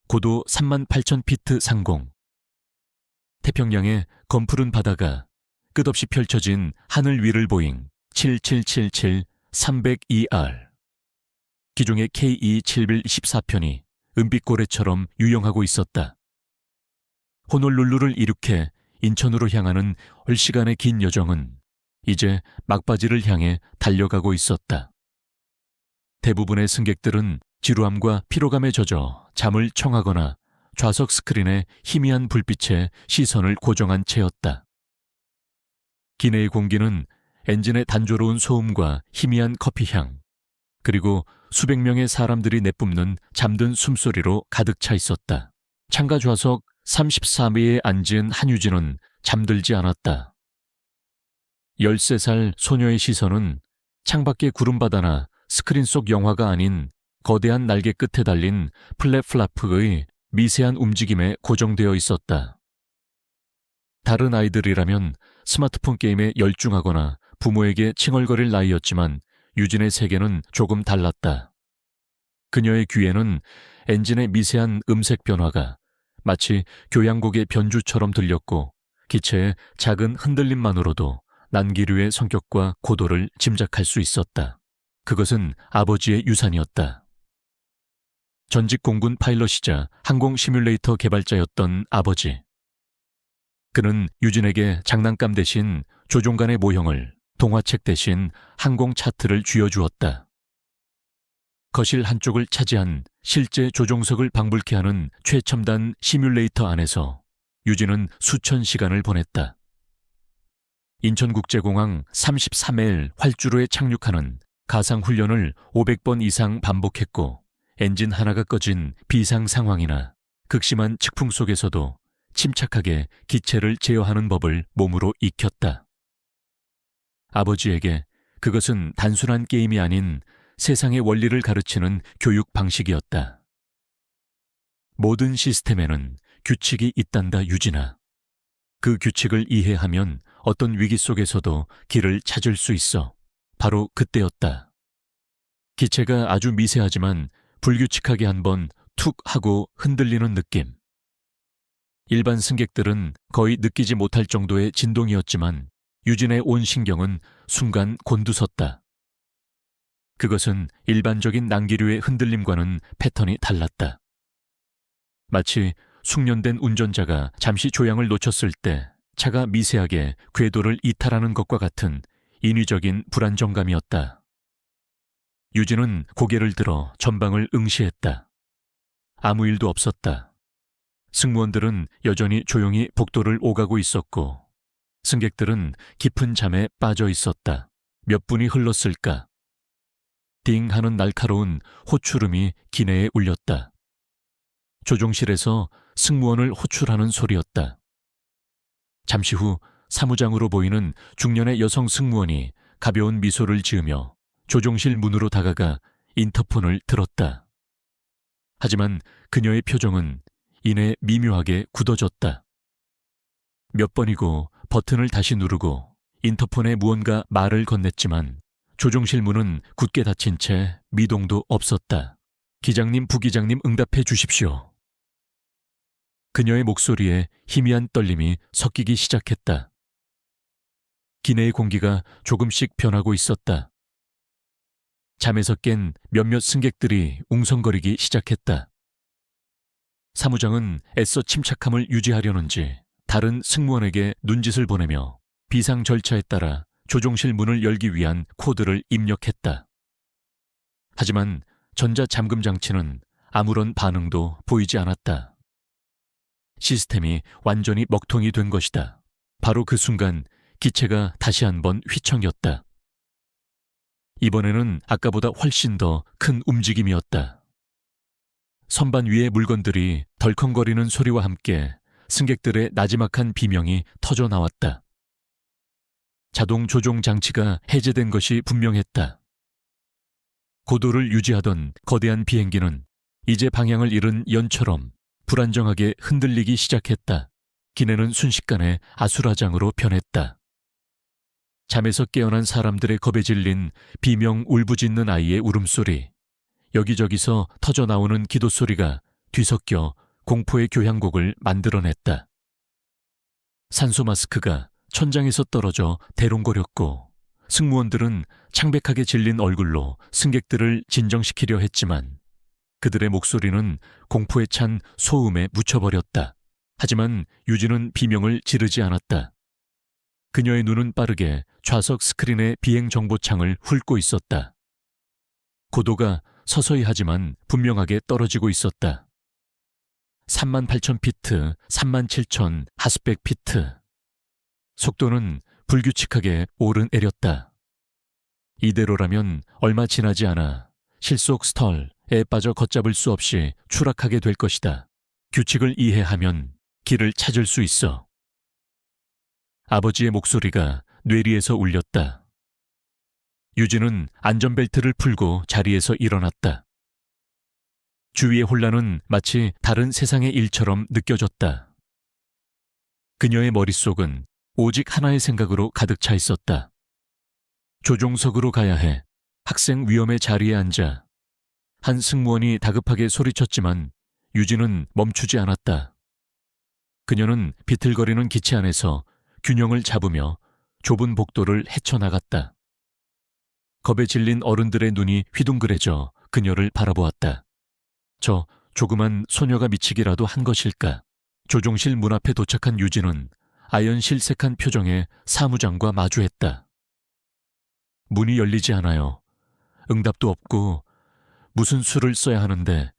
고도 38,000피트 상공. 태평양의 검푸른 바다가 끝없이 펼쳐진 하늘 위를 보잉 7777-302R. 기종의 KE-7114편이 은빛고래처럼 유영하고 있었다. 호놀룰루를 이륙해 인천으로 향하는 얼시간의 긴 여정은 이제 막바지를 향해 달려가고 있었다. 대부분의 승객들은 지루함과 피로감에 젖어 잠을 청하거나 좌석 스크린에 희미한 불빛에 시선을 고정한 채였다. 기내의 공기는 엔진의 단조로운 소음과 희미한 커피향, 그리고 수백 명의 사람들이 내뿜는 잠든 숨소리로 가득 차 있었다. 창가 좌석 33위에 앉은 한유진은 잠들지 않았다. 13살 소녀의 시선은 창밖의 구름바다나 스크린 속 영화가 아닌 거대한 날개 끝에 달린 플랩 플라프의 미세한 움직임에 고정되어 있었다. 다른 아이들이라면 스마트폰 게임에 열중하거나 부모에게 칭얼거릴 나이였지만 유진의 세계는 조금 달랐다. 그녀의 귀에는 엔진의 미세한 음색 변화가 마치 교향곡의 변주처럼 들렸고 기체의 작은 흔들림만으로도 난기류의 성격과 고도를 짐작할 수 있었다. 그것은 아버지의 유산이었다. 전직 공군 파일럿이자 항공 시뮬레이터 개발자였던 아버지. 그는 유진에게 장난감 대신 조종관의 모형을, 동화책 대신 항공 차트를 쥐어주었다. 거실 한쪽을 차지한 실제 조종석을 방불케 하는 최첨단 시뮬레이터 안에서 유진은 수천 시간을 보냈다. 인천국제공항 33L 활주로에 착륙하는 가상훈련을 500번 이상 반복했고 엔진 하나가 꺼진 비상 상황이나 극심한 측풍 속에서도 침착하게 기체를 제어하는 법을 몸으로 익혔다. 아버지에게 그것은 단순한 게임이 아닌 세상의 원리를 가르치는 교육 방식이었다. 모든 시스템에는 규칙이 있단다, 유진아. 그 규칙을 이해하면 어떤 위기 속에서도 길을 찾을 수 있어. 바로 그때였다. 기체가 아주 미세하지만 불규칙하게 한번 툭 하고 흔들리는 느낌. 일반 승객들은 거의 느끼지 못할 정도의 진동이었지만 유진의 온 신경은 순간 곤두섰다. 그것은 일반적인 난기류의 흔들림과는 패턴이 달랐다. 마치 숙련된 운전자가 잠시 조향을 놓쳤을 때 차가 미세하게 궤도를 이탈하는 것과 같은 인위적인 불안정감이었다. 유진은 고개를 들어 전방을 응시했다. 아무 일도 없었다. 승무원들은 여전히 조용히 복도를 오가고 있었고 승객들은 깊은 잠에 빠져 있었다. 몇 분이 흘렀을까? 띵 하는 날카로운 호출음이 기내에 울렸다. 조종실에서 승무원을 호출하는 소리였다. 잠시 후 사무장으로 보이는 중년의 여성 승무원이 가벼운 미소를 지으며 조종실 문으로 다가가 인터폰을 들었다. 하지만 그녀의 표정은 이내 미묘하게 굳어졌다. 몇 번이고 버튼을 다시 누르고 인터폰에 무언가 말을 건넸지만 조종실 문은 굳게 닫힌 채 미동도 없었다. 기장님, 부기장님 응답해 주십시오. 그녀의 목소리에 희미한 떨림이 섞이기 시작했다. 기내의 공기가 조금씩 변하고 있었다. 잠에서 깬 몇몇 승객들이 웅성거리기 시작했다. 사무장은 애써 침착함을 유지하려는지 다른 승무원에게 눈짓을 보내며 비상 절차에 따라 조종실 문을 열기 위한 코드를 입력했다. 하지만 전자잠금 장치는 아무런 반응도 보이지 않았다. 시스템이 완전히 먹통이 된 것이다. 바로 그 순간 기체가 다시 한번 휘청였다. 이번에는 아까보다 훨씬 더 큰 움직임이었다. 선반 위의 물건들이 덜컹거리는 소리와 함께 승객들의 나지막한 비명이 터져 나왔다. 자동 조종 장치가 해제된 것이 분명했다. 고도를 유지하던 거대한 비행기는 이제 방향을 잃은 연처럼 불안정하게 흔들리기 시작했다. 기내는 순식간에 아수라장으로 변했다. 잠에서 깨어난 사람들의 겁에 질린 비명 울부짖는 아이의 울음소리, 여기저기서 터져나오는 기도소리가 뒤섞여 공포의 교향곡을 만들어냈다. 산소 마스크가 천장에서 떨어져 대롱거렸고 승무원들은 창백하게 질린 얼굴로 승객들을 진정시키려 했지만 그들의 목소리는 공포에 찬 소음에 묻혀버렸다. 하지만 유진은 비명을 지르지 않았다. 그녀의 눈은 빠르게 좌석 스크린의 비행 정보창을 훑고 있었다. 고도가 서서히 하지만 분명하게 떨어지고 있었다. 38,000피트, 37,000 하스백 피트. 속도는 불규칙하게 오르내렸다. 이대로라면 얼마 지나지 않아 실속 스털에 빠져 걷잡을 수 없이 추락하게 될 것이다. 규칙을 이해하면 길을 찾을 수 있어. 아버지의 목소리가 뇌리에서 울렸다. 유진은 안전벨트를 풀고 자리에서 일어났다. 주위의 혼란은 마치 다른 세상의 일처럼 느껴졌다. 그녀의 머릿속은 오직 하나의 생각으로 가득 차 있었다. 조종석으로 가야 해. 학생 위험의 자리에 앉아. 한 승무원이 다급하게 소리쳤지만 유진은 멈추지 않았다. 그녀는 비틀거리는 기체 안에서 균형을 잡으며 좁은 복도를 헤쳐나갔다. 겁에 질린 어른들의 눈이 휘둥그레져 그녀를 바라보았다. 저 조그만 소녀가 미치기라도 한 것일까? 조종실 문 앞에 도착한 유진은 아연실색한 표정의 사무장과 마주했다. 문이 열리지 않아요. 응답도 없고 무슨 수를 써야 하는데.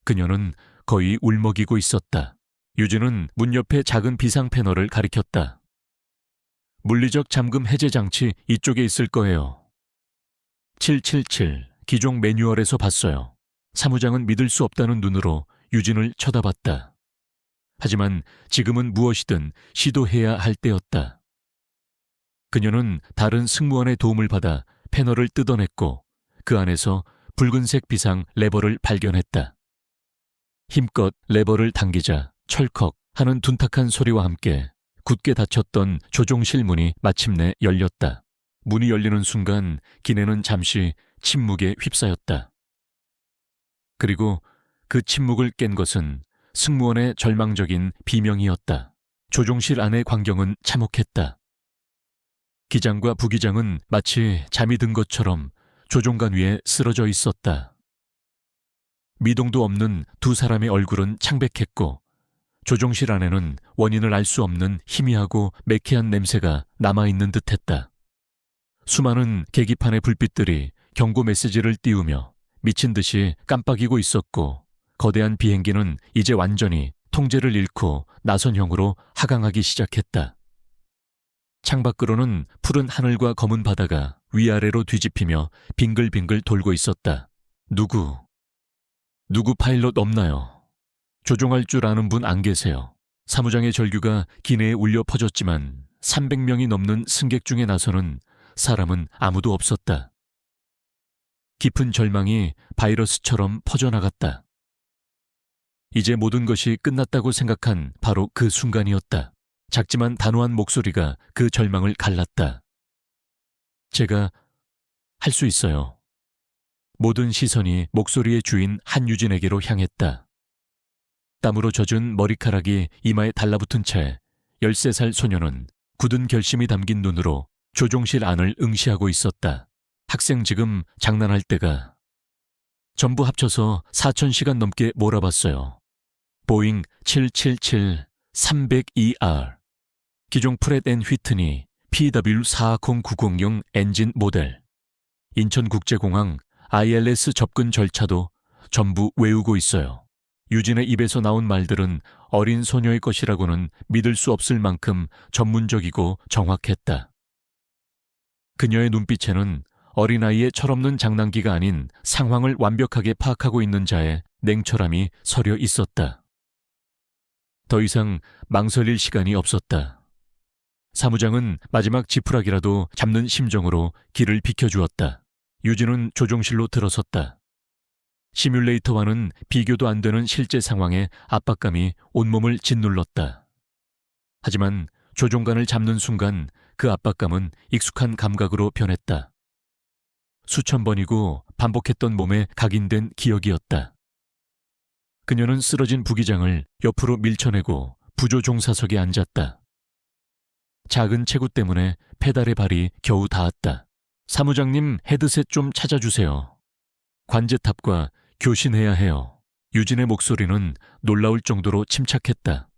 그녀는 거의 울먹이고 있었다. 유진은 문 옆에 작은 비상 패널을 가리켰다. 물리적 잠금 해제 장치 이쪽에 있을 거예요. 777 기종 매뉴얼에서 봤어요. 사무장은 믿을 수 없다는 눈으로 유진을 쳐다봤다. 하지만 지금은 무엇이든 시도해야 할 때였다. 그녀는 다른 승무원의 도움을 받아 패널을 뜯어냈고 그 안에서 붉은색 비상 레버를 발견했다. 힘껏 레버를 당기자 철컥 하는 둔탁한 소리와 함께 굳게 닫혔던 조종실 문이 마침내 열렸다. 문이 열리는 순간 기내는 잠시 침묵에 휩싸였다. 그리고 그 침묵을 깬 것은 승무원의 절망적인 비명이었다. 조종실 안의 광경은 참혹했다. 기장과 부기장은 마치 잠이 든 것처럼 조종관 위에 쓰러져 있었다. 미동도 없는 두 사람의 얼굴은 창백했고 조종실 안에는 원인을 알 수 없는 희미하고 매캐한 냄새가 남아있는 듯했다. 수많은 계기판의 불빛들이 경고 메시지를 띄우며 미친 듯이 깜빡이고 있었고 거대한 비행기는 이제 완전히 통제를 잃고 나선형으로 하강하기 시작했다. 창밖으로는 푸른 하늘과 검은 바다가 위아래로 뒤집히며 빙글빙글 돌고 있었다. 누구 파일럿 없나요? 조종할 줄 아는 분 안 계세요? 사무장의 절규가 기내에 울려 퍼졌지만 300명이 넘는 승객 중에 나서는 사람은 아무도 없었다. 깊은 절망이 바이러스처럼 퍼져나갔다. 이제 모든 것이 끝났다고 생각한 바로 그 순간이었다. 작지만 단호한 목소리가 그 절망을 갈랐다. 제가 할 수 있어요. 모든 시선이 목소리의 주인 한유진에게로 향했다. 땀으로 젖은 머리카락이 이마에 달라붙은 채 13살 소녀는 굳은 결심이 담긴 눈으로 조종실 안을 응시하고 있었다. 학생 지금 장난할 때가. 전부 합쳐서 4,000시간 넘게 몰아봤어요. 보잉 777-302R 기종 프렛 앤 휘트니 PW40900 엔진 모델. 인천국제공항 ILS 접근 절차도 전부 외우고 있어요. 유진의 입에서 나온 말들은 어린 소녀의 것이라고는 믿을 수 없을 만큼 전문적이고 정확했다. 그녀의 눈빛에는 어린아이의 철없는 장난기가 아닌 상황을 완벽하게 파악하고 있는 자의 냉철함이 서려 있었다. 더 이상 망설일 시간이 없었다. 사무장은 마지막 지푸라기라도 잡는 심정으로 길을 비켜주었다. 유진은 조종실로 들어섰다. 시뮬레이터와는 비교도 안 되는 실제 상황에 압박감이 온몸을 짓눌렀다. 하지만 조종관을 잡는 순간 그 압박감은 익숙한 감각으로 변했다. 수천 번이고 반복했던 몸에 각인된 기억이었다. 그녀는 쓰러진 부기장을 옆으로 밀쳐내고 부조 종사석에 앉았다. 작은 체구 때문에 페달의 발이 겨우 닿았다. 사무장님, 헤드셋 좀 찾아주세요. 관제탑과 교신해야 해요. 유진의 목소리는 놀라울 정도로 침착했다.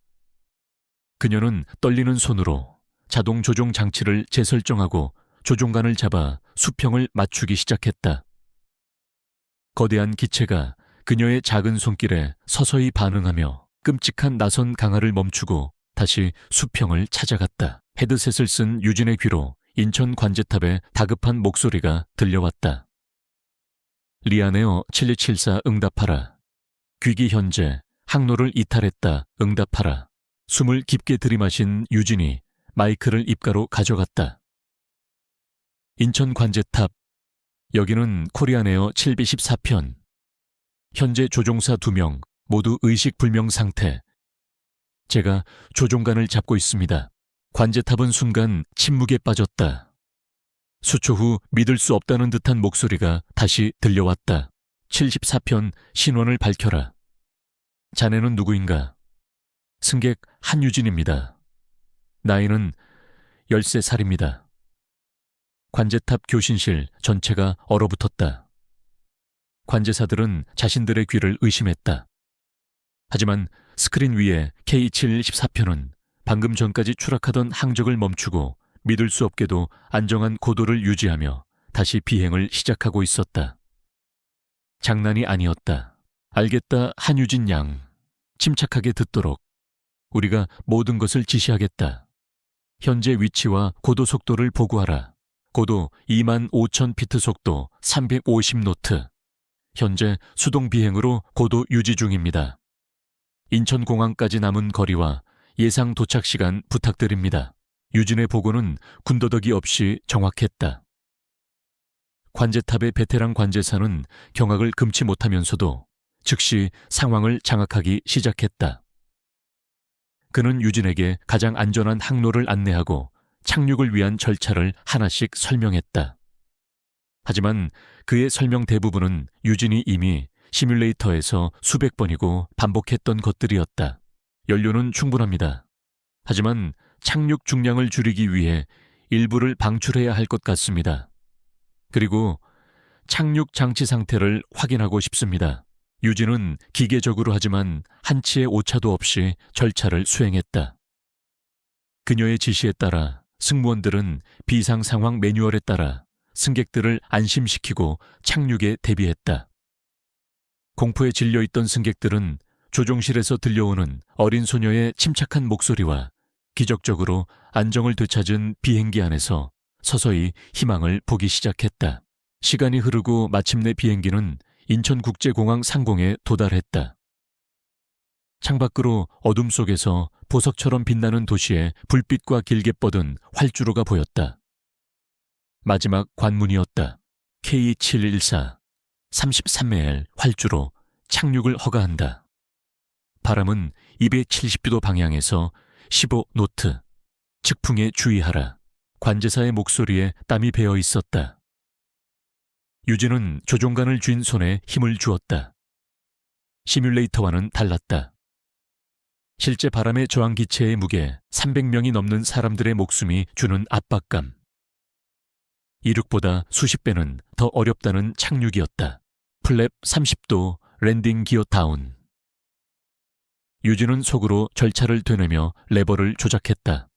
그녀는 떨리는 손으로 자동 조종 장치를 재설정하고 조종관을 잡아 수평을 맞추기 시작했다. 거대한 기체가 그녀의 작은 손길에 서서히 반응하며 끔찍한 나선 강화를 멈추고 다시 수평을 찾아갔다. 헤드셋을 쓴 유진의 귀로 인천 관제탑의 다급한 목소리가 들려왔다. 리아네어 7274 응답하라. 귀기 현재 항로를 이탈했다. 응답하라. 숨을 깊게 들이마신 유진이 마이크를 입가로 가져갔다. 인천 관제탑, 여기는 코리아네어 714편. 현재 조종사 2명 모두 의식불명 상태. 제가 조종관을 잡고 있습니다. 관제탑은 순간 침묵에 빠졌다. 수초 후 믿을 수 없다는 듯한 목소리가 다시 들려왔다. 74편 신원을 밝혀라. 자네는 누구인가? 승객 한유진입니다. 나이는 13살입니다. 관제탑 교신실 전체가 얼어붙었다. 관제사들은 자신들의 귀를 의심했다. 하지만 스크린 위에 K714편은 방금 전까지 추락하던 항적을 멈추고 믿을 수 없게도 안정한 고도를 유지하며 다시 비행을 시작하고 있었다. 장난이 아니었다. 알겠다, 한유진 양. 침착하게 듣도록. 우리가 모든 것을 지시하겠다. 현재 위치와 고도 속도를 보고하라. 고도 25,000피트 속도 350노트. 현재 수동 비행으로 고도 유지 중입니다. 인천공항까지 남은 거리와 예상 도착 시간 부탁드립니다. 유진의 보고는 군더더기 없이 정확했다. 관제탑의 베테랑 관제사는 경악을 금치 못하면서도 즉시 상황을 장악하기 시작했다. 그는 유진에게 가장 안전한 항로를 안내하고 착륙을 위한 절차를 하나씩 설명했다. 하지만 그의 설명 대부분은 유진이 이미 시뮬레이터에서 수백 번이고 반복했던 것들이었다. 연료는 충분합니다. 하지만 착륙 중량을 줄이기 위해 일부를 방출해야 할 것 같습니다. 그리고 착륙 장치 상태를 확인하고 싶습니다. 유진은 기계적으로 하지만 한치의 오차도 없이 절차를 수행했다. 그녀의 지시에 따라 승무원들은 비상 상황 매뉴얼에 따라 승객들을 안심시키고 착륙에 대비했다. 공포에 질려있던 승객들은 조종실에서 들려오는 어린 소녀의 침착한 목소리와 기적적으로 안정을 되찾은 비행기 안에서 서서히 희망을 보기 시작했다. 시간이 흐르고 마침내 비행기는 인천국제공항 상공에 도달했다. 창밖으로 어둠 속에서 보석처럼 빛나는 도시에 불빛과 길게 뻗은 활주로가 보였다. 마지막 관문이었다. K714 33매엘 활주로 착륙을 허가한다. 바람은 270도 방향에서 15노트. 측풍에 주의하라. 관제사의 목소리에 땀이 배어 있었다. 유진은 조종관을 쥔 손에 힘을 주었다. 시뮬레이터와는 달랐다. 실제 바람의 저항 기체의 무게 300명이 넘는 사람들의 목숨이 주는 압박감. 이륙보다 수십 배는 더 어렵다는 착륙이었다. 플랩 30도 랜딩 기어 다운. 유진은 속으로 절차를 되뇌며 레버를 조작했다.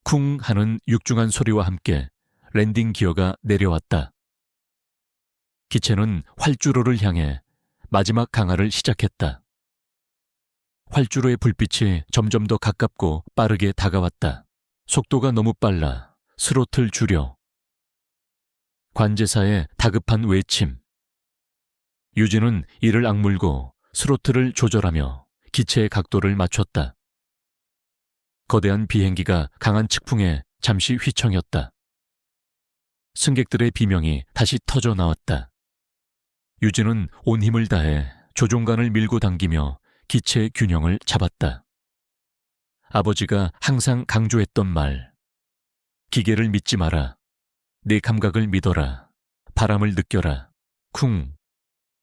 쿵 하는 육중한 소리와 함께 랜딩 기어가 내려왔다. 기체는 활주로를 향해 마지막 강화를 시작했다. 활주로의 불빛이 점점 더 가깝고 빠르게 다가왔다. 속도가 너무 빨라. 스로틀 줄여. 관제사의 다급한 외침. 유진은 이를 악물고 스로틀을 조절하며 기체의 각도를 맞췄다. 거대한 비행기가 강한 측풍에 잠시 휘청였다. 승객들의 비명이 다시 터져 나왔다. 유진은 온 힘을 다해 조종관을 밀고 당기며 기체의 균형을 잡았다. 아버지가 항상 강조했던 말. 기계를 믿지 마라. 내 감각을 믿어라. 바람을 느껴라. 쿵.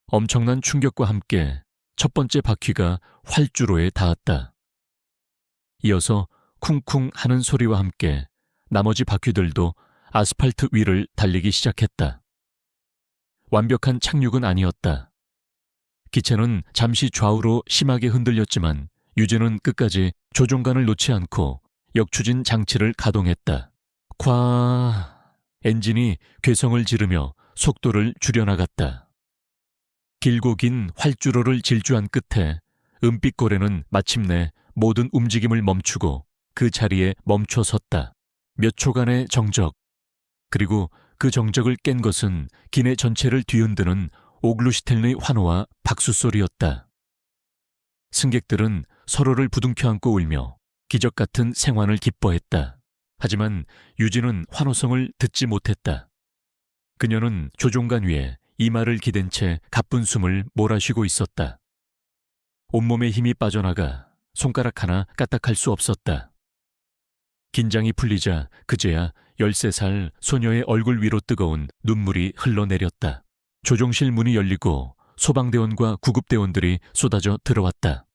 엄청난 충격과 함께 첫 번째 바퀴가 활주로에 닿았다. 이어서 쿵쿵 하는 소리와 함께 나머지 바퀴들도 아스팔트 위를 달리기 시작했다. 완벽한 착륙은 아니었다. 기체는 잠시 좌우로 심하게 흔들렸지만 유진은 끝까지 조종간을 놓지 않고 역추진 장치를 가동했다. 엔진이 괴성을 지르며 속도를 줄여나갔다. 길고 긴 활주로를 질주한 끝에 은빛 고래는 마침내 모든 움직임을 멈추고 그 자리에 멈춰 섰다. 몇 초간의 정적, 그리고 그 정적을 깬 것은 기내 전체를 뒤흔드는 오글루시텔의 환호와 박수 소리였다. 승객들은 서로를 부둥켜 안고 울며 기적 같은 생환을 기뻐했다. 하지만 유진은 환호성을 듣지 못했다. 그녀는 조종간 위에 이마를 기댄 채 가쁜 숨을 몰아쉬고 있었다. 온몸에 힘이 빠져나가 손가락 하나 까딱할 수 없었다. 긴장이 풀리자 그제야 13살 소녀의 얼굴 위로 뜨거운 눈물이 흘러내렸다. 조종실 문이 열리고 소방대원과 구급대원들이 쏟아져 들어왔다.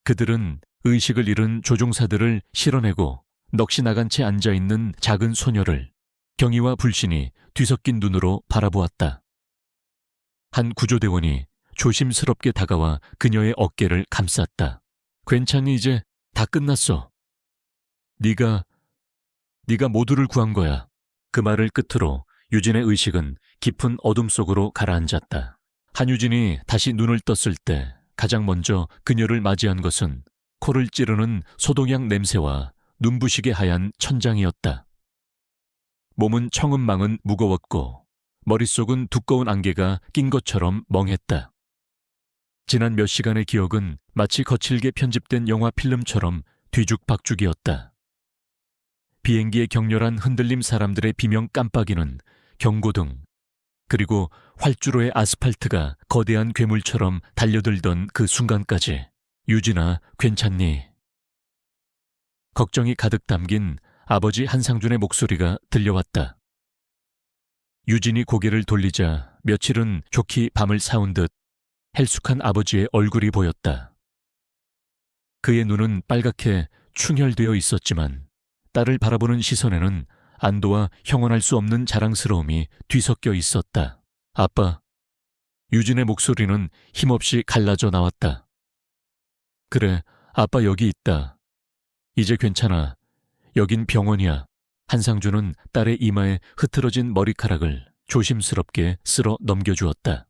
그들은 의식을 잃은 조종사들을 실어내고 넋이 나간 채 앉아있는 작은 소녀를 경의와 불신이 뒤섞인 눈으로 바라보았다. 한 구조대원이 조심스럽게 다가와 그녀의 어깨를 감쌌다. 괜찮니? 이제 다 끝났어. 네가 모두를 구한 거야. 그 말을 끝으로 유진의 의식은 깊은 어둠 속으로 가라앉았다. 한유진이 다시 눈을 떴을 때 가장 먼저 그녀를 맞이한 것은 코를 찌르는 소독약 냄새와 눈부시게 하얀 천장이었다. 몸은 청은망은 무거웠고 머릿속은 두꺼운 안개가 낀 것처럼 멍했다. 지난 몇 시간의 기억은 마치 거칠게 편집된 영화 필름처럼 뒤죽박죽이었다. 비행기의 격렬한 흔들림, 사람들의 비명 깜빡이는 경고등, 그리고 활주로의 아스팔트가 거대한 괴물처럼 달려들던 그 순간까지. 유진아, 괜찮니? 걱정이 가득 담긴 아버지 한상준의 목소리가 들려왔다. 유진이 고개를 돌리자 며칠은 좋게 밤을 사온 듯 헬쑥한 아버지의 얼굴이 보였다. 그의 눈은 빨갛게 충혈되어 있었지만 딸을 바라보는 시선에는 안도와 형언할 수 없는 자랑스러움이 뒤섞여 있었다. 아빠. 유진의 목소리는 힘없이 갈라져 나왔다. 그래, 아빠 여기 있다. 이제 괜찮아. 여긴 병원이야. 한상준은 딸의 이마에 흐트러진 머리카락을 조심스럽게 쓸어 넘겨주었다.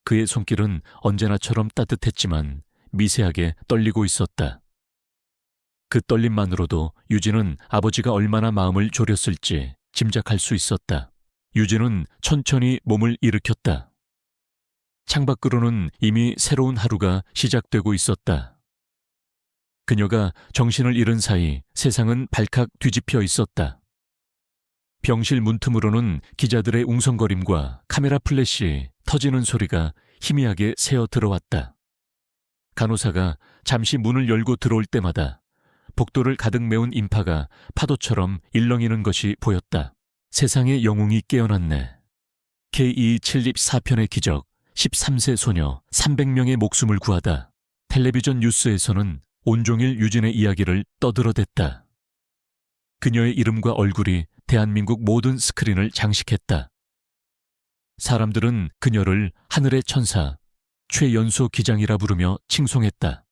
그의 손길은 언제나처럼 따뜻했지만 미세하게 떨리고 있었다. 그 떨림만으로도 유진은 아버지가 얼마나 마음을 졸였을지 짐작할 수 있었다. 유진은 천천히 몸을 일으켰다. 창밖으로는 이미 새로운 하루가 시작되고 있었다. 그녀가 정신을 잃은 사이 세상은 발칵 뒤집혀 있었다. 병실 문틈으로는 기자들의 웅성거림과 카메라 플래시 터지는 소리가 희미하게 새어 들어왔다. 간호사가 잠시 문을 열고 들어올 때마다 복도를 가득 메운 인파가 파도처럼 일렁이는 것이 보였다. 세상의 영웅이 깨어났네. K274편의 기적, 13세 소녀 300명의 목숨을 구하다. 텔레비전 뉴스에서는 온종일 유진의 이야기를 떠들어댔다. 그녀의 이름과 얼굴이 대한민국 모든 스크린을 장식했다. 사람들은 그녀를 하늘의 천사, 최연소 기장이라 부르며 칭송했다.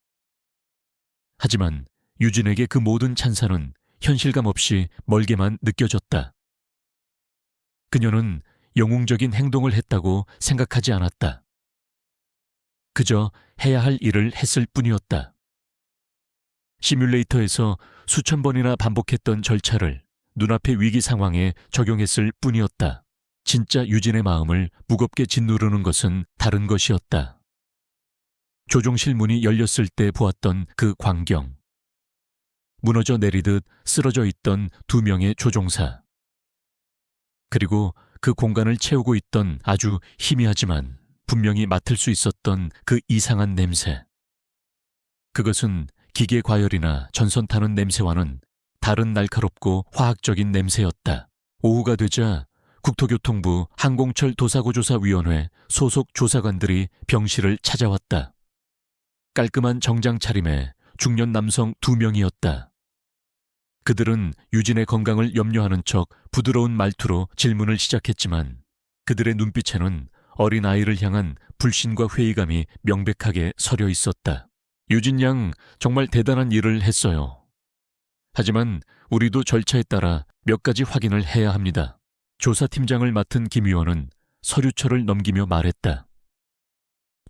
하지만 유진에게 그 모든 찬사는 현실감 없이 멀게만 느껴졌다. 그녀는 영웅적인 행동을 했다고 생각하지 않았다. 그저 해야 할 일을 했을 뿐이었다. 시뮬레이터에서 수천 번이나 반복했던 절차를 눈앞의 위기 상황에 적용했을 뿐이었다. 진짜 유진의 마음을 무겁게 짓누르는 것은 다른 것이었다. 조종실 문이 열렸을 때 보았던 그 광경. 무너져 내리듯 쓰러져 있던 2명의 조종사. 그리고 그 공간을 채우고 있던 아주 희미하지만 분명히 맡을 수 있었던 그 이상한 냄새. 그것은 기계 과열이나 전선 타는 냄새와는 다른 날카롭고 화학적인 냄새였다. 오후가 되자 국토교통부 항공철도사고조사위원회 소속 조사관들이 병실을 찾아왔다. 깔끔한 정장 차림에 중년 남성 2명이었다. 그들은 유진의 건강을 염려하는 척 부드러운 말투로 질문을 시작했지만 그들의 눈빛에는 어린아이를 향한 불신과 회의감이 명백하게 서려 있었다. 유진 양 정말 대단한 일을 했어요. 하지만 우리도 절차에 따라 몇 가지 확인을 해야 합니다. 조사팀장을 맡은 김 의원은 서류철을 넘기며 말했다.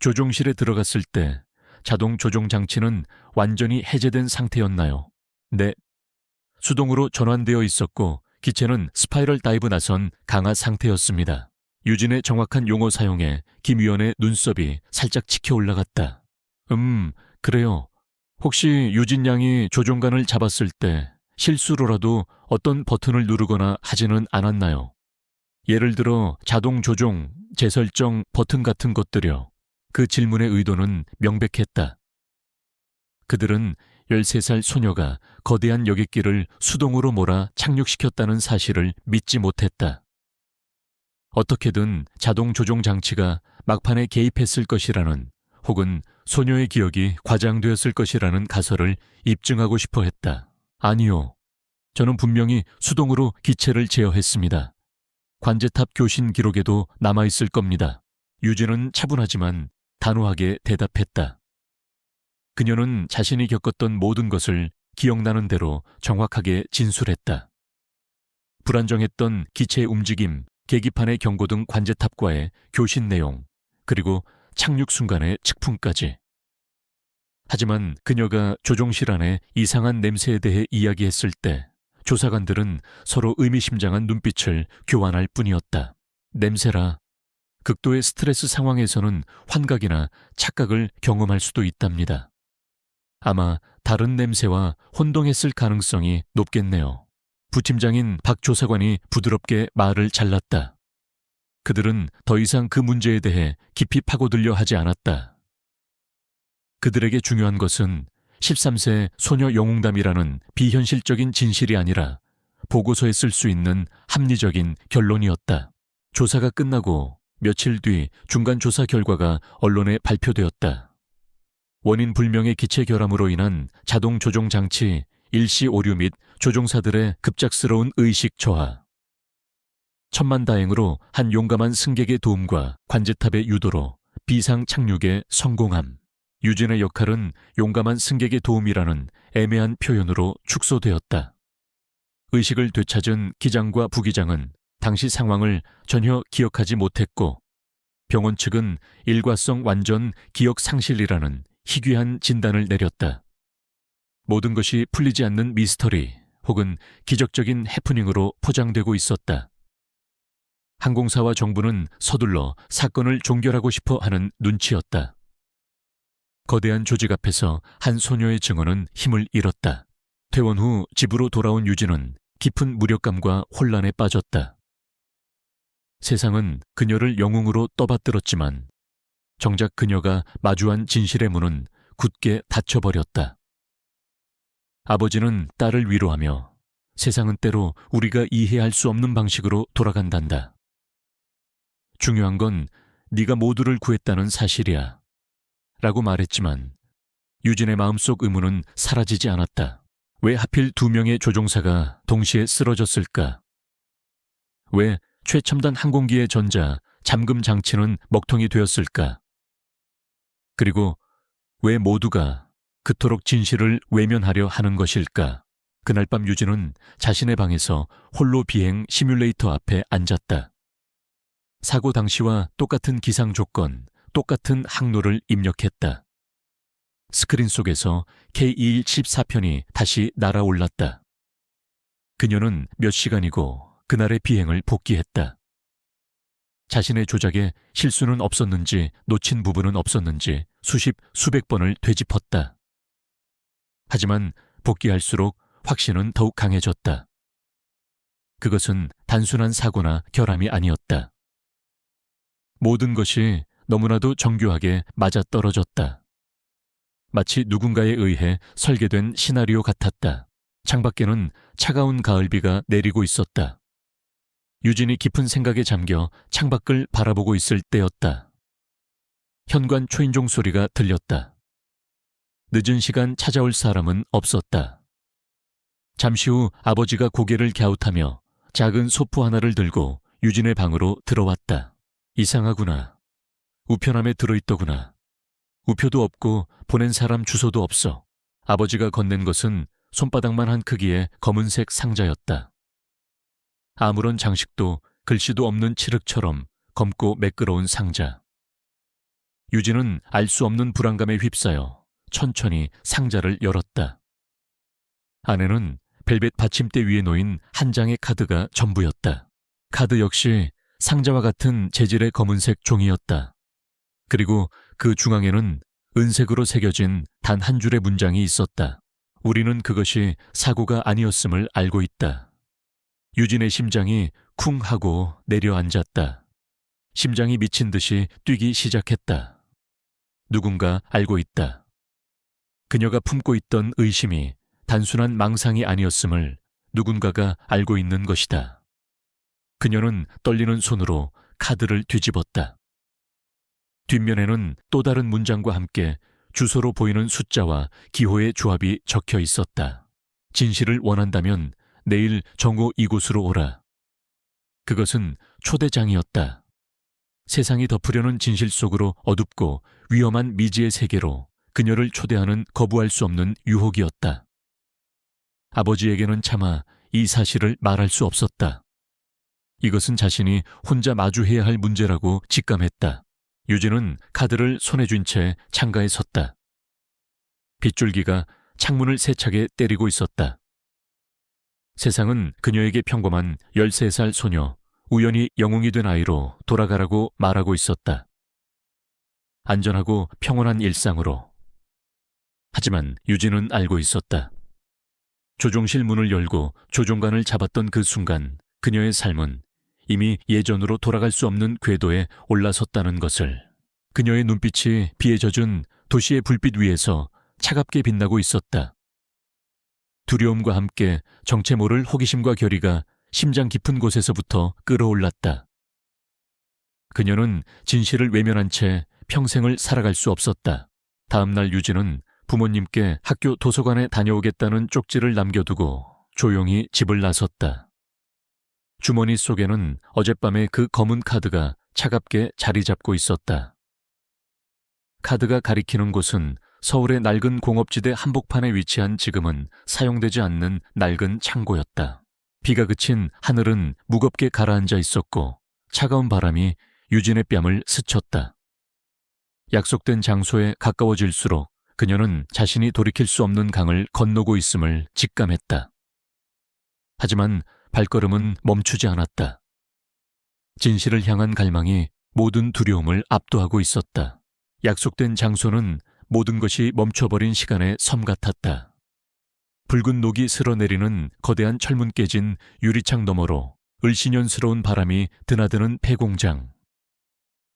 조종실에 들어갔을 때 자동 조종 장치는 완전히 해제된 상태였나요? 네. 수동으로 전환되어 있었고 기체는 스파이럴 다이브 나선 강화 상태였습니다. 유진의 정확한 용어 사용에 김 의원의 눈썹이 살짝 치켜 올라갔다. 그래요. 혹시 유진 양이 조종관을 잡았을 때 실수로라도 어떤 버튼을 누르거나 하지는 않았나요? 예를 들어 자동 조종, 재설정 버튼 같은 것들이요. 그 질문의 의도는 명백했다. 그들은 13살 소녀가 거대한 여객기를 수동으로 몰아 착륙시켰다는 사실을 믿지 못했다. 어떻게든 자동 조종 장치가 막판에 개입했을 것이라는 혹은 소녀의 기억이 과장되었을 것이라는 가설을 입증하고 싶어 했다. 아니요. 저는 분명히 수동으로 기체를 제어했습니다. 관제탑 교신 기록에도 남아있을 겁니다. 유진은 차분하지만 단호하게 대답했다. 그녀는 자신이 겪었던 모든 것을 기억나는 대로 정확하게 진술했다. 불안정했던 기체의 움직임, 계기판의 경고 등 관제탑과의 교신 내용, 그리고 착륙 순간의 측풍까지. 하지만 그녀가 조종실 안에 이상한 냄새에 대해 이야기했을 때 조사관들은 서로 의미심장한 눈빛을 교환할 뿐이었다. 냄새라. 극도의 스트레스 상황에서는 환각이나 착각을 경험할 수도 있답니다. 아마 다른 냄새와 혼동했을 가능성이 높겠네요. 부팀장인 박 조사관이 부드럽게 말을 잘랐다. 그들은 더 이상 그 문제에 대해 깊이 파고들려 하지 않았다. 그들에게 중요한 것은 13세 소녀 영웅담이라는 비현실적인 진실이 아니라 보고서에 쓸 수 있는 합리적인 결론이었다. 조사가 끝나고 며칠 뒤 중간 조사 결과가 언론에 발표되었다. 원인 불명의 기체 결함으로 인한 자동 조종 장치 일시 오류 및 조종사들의 급작스러운 의식 저하. 천만다행으로 한 용감한 승객의 도움과 관제탑의 유도로 비상 착륙에 성공함. 유진의 역할은 용감한 승객의 도움이라는 애매한 표현으로 축소되었다. 의식을 되찾은 기장과 부기장은 당시 상황을 전혀 기억하지 못했고 병원 측은 일과성 완전 기억 상실이라는 희귀한 진단을 내렸다. 모든 것이 풀리지 않는 미스터리 혹은 기적적인 해프닝으로 포장되고 있었다. 항공사와 정부는 서둘러 사건을 종결하고 싶어 하는 눈치였다. 거대한 조직 앞에서 한 소녀의 증언은 힘을 잃었다. 퇴원 후 집으로 돌아온 유진은 깊은 무력감과 혼란에 빠졌다. 세상은 그녀를 영웅으로 떠받들었지만 정작 그녀가 마주한 진실의 문은 굳게 닫혀버렸다. 아버지는 딸을 위로하며 세상은 때로 우리가 이해할 수 없는 방식으로 돌아간단다. 중요한 건 네가 모두를 구했다는 사실이야. 라고 말했지만 유진의 마음속 의문은 사라지지 않았다. 왜 하필 2명의 조종사가 동시에 쓰러졌을까? 왜 최첨단 항공기의 전자, 잠금 장치는 먹통이 되었을까? 그리고 왜 모두가 그토록 진실을 외면하려 하는 것일까? 그날 밤 유진은 자신의 방에서 홀로 비행 시뮬레이터 앞에 앉았다. 사고 당시와 똑같은 기상 조건, 똑같은 항로를 입력했다. 스크린 속에서 K2114편이 다시 날아올랐다. 그녀는 몇 시간이고 그날의 비행을 복귀했다. 자신의 조작에 실수는 없었는지 놓친 부분은 없었는지 수백 번을 되짚었다. 하지만 복귀할수록 확신은 더욱 강해졌다. 그것은 단순한 사고나 결함이 아니었다. 모든 것이 너무나도 정교하게 맞아떨어졌다. 마치 누군가에 의해 설계된 시나리오 같았다. 창밖에는 차가운 가을비가 내리고 있었다. 유진이 깊은 생각에 잠겨 창밖을 바라보고 있을 때였다. 현관 초인종 소리가 들렸다. 늦은 시간 찾아올 사람은 없었다. 잠시 후 아버지가 고개를 갸웃하며 작은 소프 하나를 들고 유진의 방으로 들어왔다. 이상하구나. 우편함에 들어있더구나. 우표도 없고 보낸 사람 주소도 없어. 아버지가 건넨 것은 손바닥만 한 크기의 검은색 상자였다. 아무런 장식도 글씨도 없는 칠흑처럼 검고 매끄러운 상자. 유진은 알 수 없는 불안감에 휩싸여 천천히 상자를 열었다. 안에는 벨벳 받침대 위에 놓인 한 장의 카드가 전부였다. 카드 역시 상자와 같은 재질의 검은색 종이였다. 그리고 그 중앙에는 은색으로 새겨진 단 한 줄의 문장이 있었다. 우리는 그것이 사고가 아니었음을 알고 있다. 유진의 심장이 쿵 하고 내려앉았다. 심장이 미친 듯이 뛰기 시작했다. 누군가 알고 있다. 그녀가 품고 있던 의심이 단순한 망상이 아니었음을 누군가가 알고 있는 것이다. 그녀는 떨리는 손으로 카드를 뒤집었다. 뒷면에는 또 다른 문장과 함께 주소로 보이는 숫자와 기호의 조합이 적혀 있었다. 진실을 원한다면 내일 정오 이곳으로 오라. 그것은 초대장이었다. 세상이 덮으려는 진실 속으로 어둡고 위험한 미지의 세계로 그녀를 초대하는 거부할 수 없는 유혹이었다. 아버지에게는 차마 이 사실을 말할 수 없었다. 이것은 자신이 혼자 마주해야 할 문제라고 직감했다. 유진은 카드를 손에 쥔 채 창가에 섰다. 빗줄기가 창문을 세차게 때리고 있었다. 세상은 그녀에게 평범한 13살 소녀, 우연히 영웅이 된 아이로 돌아가라고 말하고 있었다. 안전하고 평온한 일상으로. 하지만 유진은 알고 있었다. 조종실 문을 열고 조종관을 잡았던 그 순간 그녀의 삶은 이미 예전으로 돌아갈 수 없는 궤도에 올라섰다는 것을. 그녀의 눈빛이 비에 젖은 도시의 불빛 위에서 차갑게 빛나고 있었다. 두려움과 함께 정체 모를 호기심과 결의가 심장 깊은 곳에서부터 끌어올랐다. 그녀는 진실을 외면한 채 평생을 살아갈 수 없었다. 다음 날 유진은 부모님께 학교 도서관에 다녀오겠다는 쪽지를 남겨두고 조용히 집을 나섰다. 주머니 속에는 어젯밤의 그 검은 카드가 차갑게 자리 잡고 있었다. 카드가 가리키는 곳은 서울의 낡은 공업지대 한복판에 위치한 지금은 사용되지 않는 낡은 창고였다. 비가 그친 하늘은 무겁게 가라앉아 있었고 차가운 바람이 유진의 뺨을 스쳤다. 약속된 장소에 가까워질수록 그녀는 자신이 돌이킬 수 없는 강을 건너고 있음을 직감했다. 하지만 발걸음은 멈추지 않았다. 진실을 향한 갈망이 모든 두려움을 압도하고 있었다. 약속된 장소는 모든 것이 멈춰버린 시간의 섬 같았다. 붉은 녹이 스러내리는 거대한 철문 깨진 유리창 너머로 을씨년스러운 바람이 드나드는 폐공장.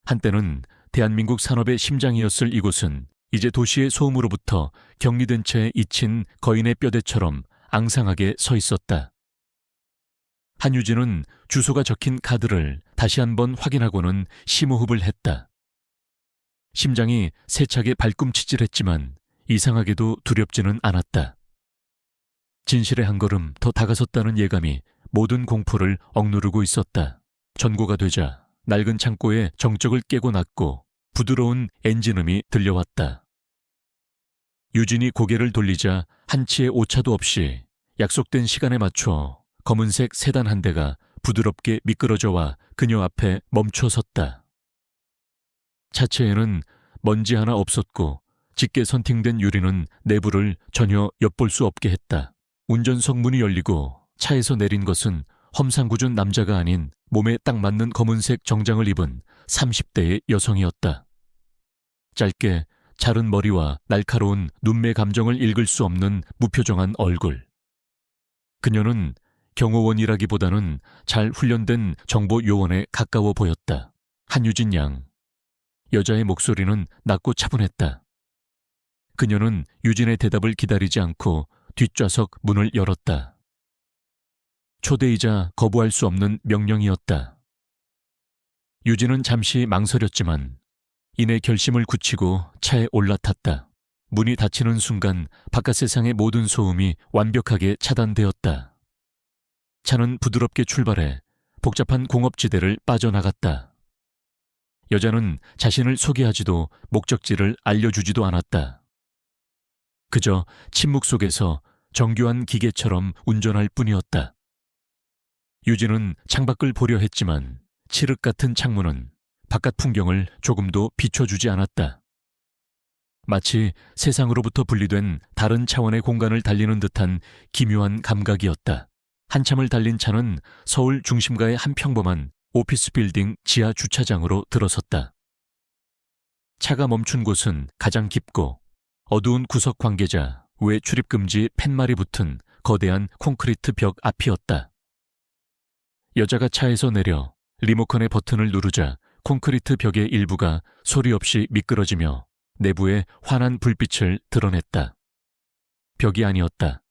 한때는 대한민국 산업의 심장이었을 이곳은 이제 도시의 소음으로부터 격리된 채 잊힌 거인의 뼈대처럼 앙상하게 서 있었다. 한유진은 주소가 적힌 카드를 다시 한번 확인하고는 심호흡을 했다. 심장이 세차게 발꿈치질했지만 이상하게도 두렵지는 않았다. 진실의 한 걸음 더 다가섰다는 예감이 모든 공포를 억누르고 있었다. 전고가 되자 낡은 창고의 정적을 깨고 났고 부드러운 엔진음이 들려왔다. 유진이 고개를 돌리자 한치의 오차도 없이 약속된 시간에 맞춰 검은색 세단 한 대가 부드럽게 미끄러져와 그녀 앞에 멈춰 섰다. 차체에는 먼지 하나 없었고 짙게 선팅된 유리는 내부를 전혀 엿볼 수 없게 했다. 운전석 문이 열리고 차에서 내린 것은 험상궂은 남자가 아닌 몸에 딱 맞는 검은색 정장을 입은 30대의 여성이었다. 짧게 자른 머리와 날카로운 눈매 감정을 읽을 수 없는 무표정한 얼굴. 그녀는 경호원이라기보다는 잘 훈련된 정보 요원에 가까워 보였다. 한유진 양. 여자의 목소리는 낮고 차분했다. 그녀는 유진의 대답을 기다리지 않고 뒷좌석 문을 열었다. 초대이자 거부할 수 없는 명령이었다. 유진은 잠시 망설였지만 이내 결심을 굳히고 차에 올라탔다. 문이 닫히는 순간 바깥 세상의 모든 소음이 완벽하게 차단되었다. 차는 부드럽게 출발해 복잡한 공업지대를 빠져나갔다. 여자는 자신을 소개하지도 목적지를 알려주지도 않았다. 그저 침묵 속에서 정교한 기계처럼 운전할 뿐이었다. 유진은 창밖을 보려 했지만 칠흑 같은 창문은 바깥 풍경을 조금도 비춰주지 않았다. 마치 세상으로부터 분리된 다른 차원의 공간을 달리는 듯한 기묘한 감각이었다. 한참을 달린 차는 서울 중심가의 한 평범한 오피스 빌딩 지하 주차장으로 들어섰다. 차가 멈춘 곳은 가장 깊고 어두운 구석 관계자 외 출입금지 팻말이 붙은 거대한 콘크리트 벽 앞이었다. 여자가 차에서 내려 리모컨의 버튼을 누르자 콘크리트 벽의 일부가 소리 없이 미끄러지며 내부에 환한 불빛을 드러냈다. 벽이 아니었다.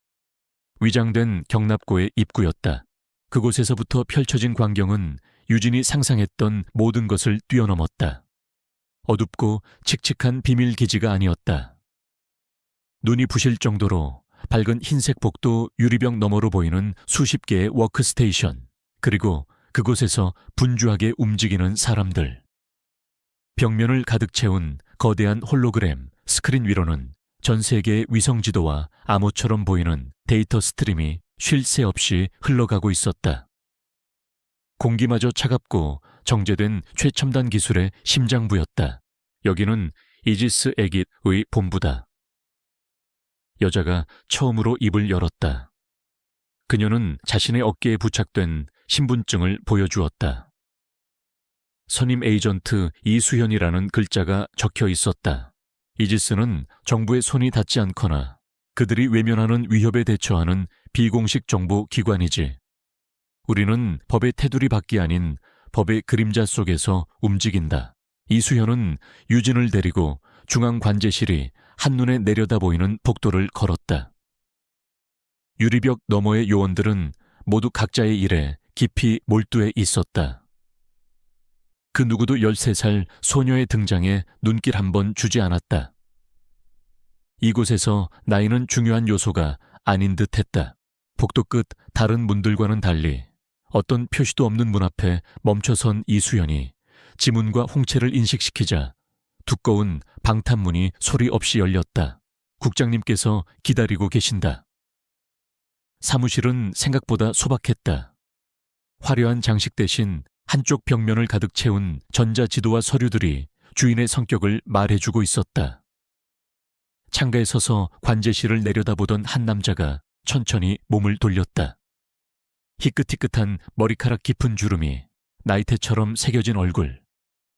위장된 경납고의 입구였다. 그곳에서부터 펼쳐진 광경은 유진이 상상했던 모든 것을 뛰어넘었다. 어둡고 칙칙한 비밀 기지가 아니었다. 눈이 부실 정도로 밝은 흰색 복도 유리병 너머로 보이는 수십 개의 워크스테이션, 그리고 그곳에서 분주하게 움직이는 사람들. 벽면을 가득 채운 거대한 홀로그램 스크린 위로는 전 세계의 위성 지도와 암호처럼 보이는 데이터 스트림이 쉴 새 없이 흘러가고 있었다. 공기마저 차갑고 정제된 최첨단 기술의 심장부였다. 여기는 이지스 애깃의 본부다. 여자가 처음으로 입을 열었다. 그녀는 자신의 어깨에 부착된 신분증을 보여주었다. 선임 에이전트 이수현이라는 글자가 적혀 있었다. 이지스는 정부의 손이 닿지 않거나 그들이 외면하는 위협에 대처하는 비공식 정보 기관이지. 우리는 법의 테두리 밖이 아닌 법의 그림자 속에서 움직인다. 이수현은 유진을 데리고 중앙관제실이 한눈에 내려다 보이는 복도를 걸었다. 유리벽 너머의 요원들은 모두 각자의 일에 깊이 몰두해 있었다. 그 누구도 13살 소녀의 등장에 눈길 한 번 주지 않았다. 이곳에서 나이는 중요한 요소가 아닌 듯했다. 복도 끝 다른 문들과는 달리 어떤 표시도 없는 문 앞에 멈춰선 이수연이 지문과 홍채를 인식시키자 두꺼운 방탄문이 소리 없이 열렸다. 국장님께서 기다리고 계신다. 사무실은 생각보다 소박했다. 화려한 장식 대신 한쪽 벽면을 가득 채운 전자지도와 서류들이 주인의 성격을 말해주고 있었다. 창가에 서서 관제실을 내려다보던 한 남자가 천천히 몸을 돌렸다. 희끗희끗한 머리카락 깊은 주름이 나이테처럼 새겨진 얼굴,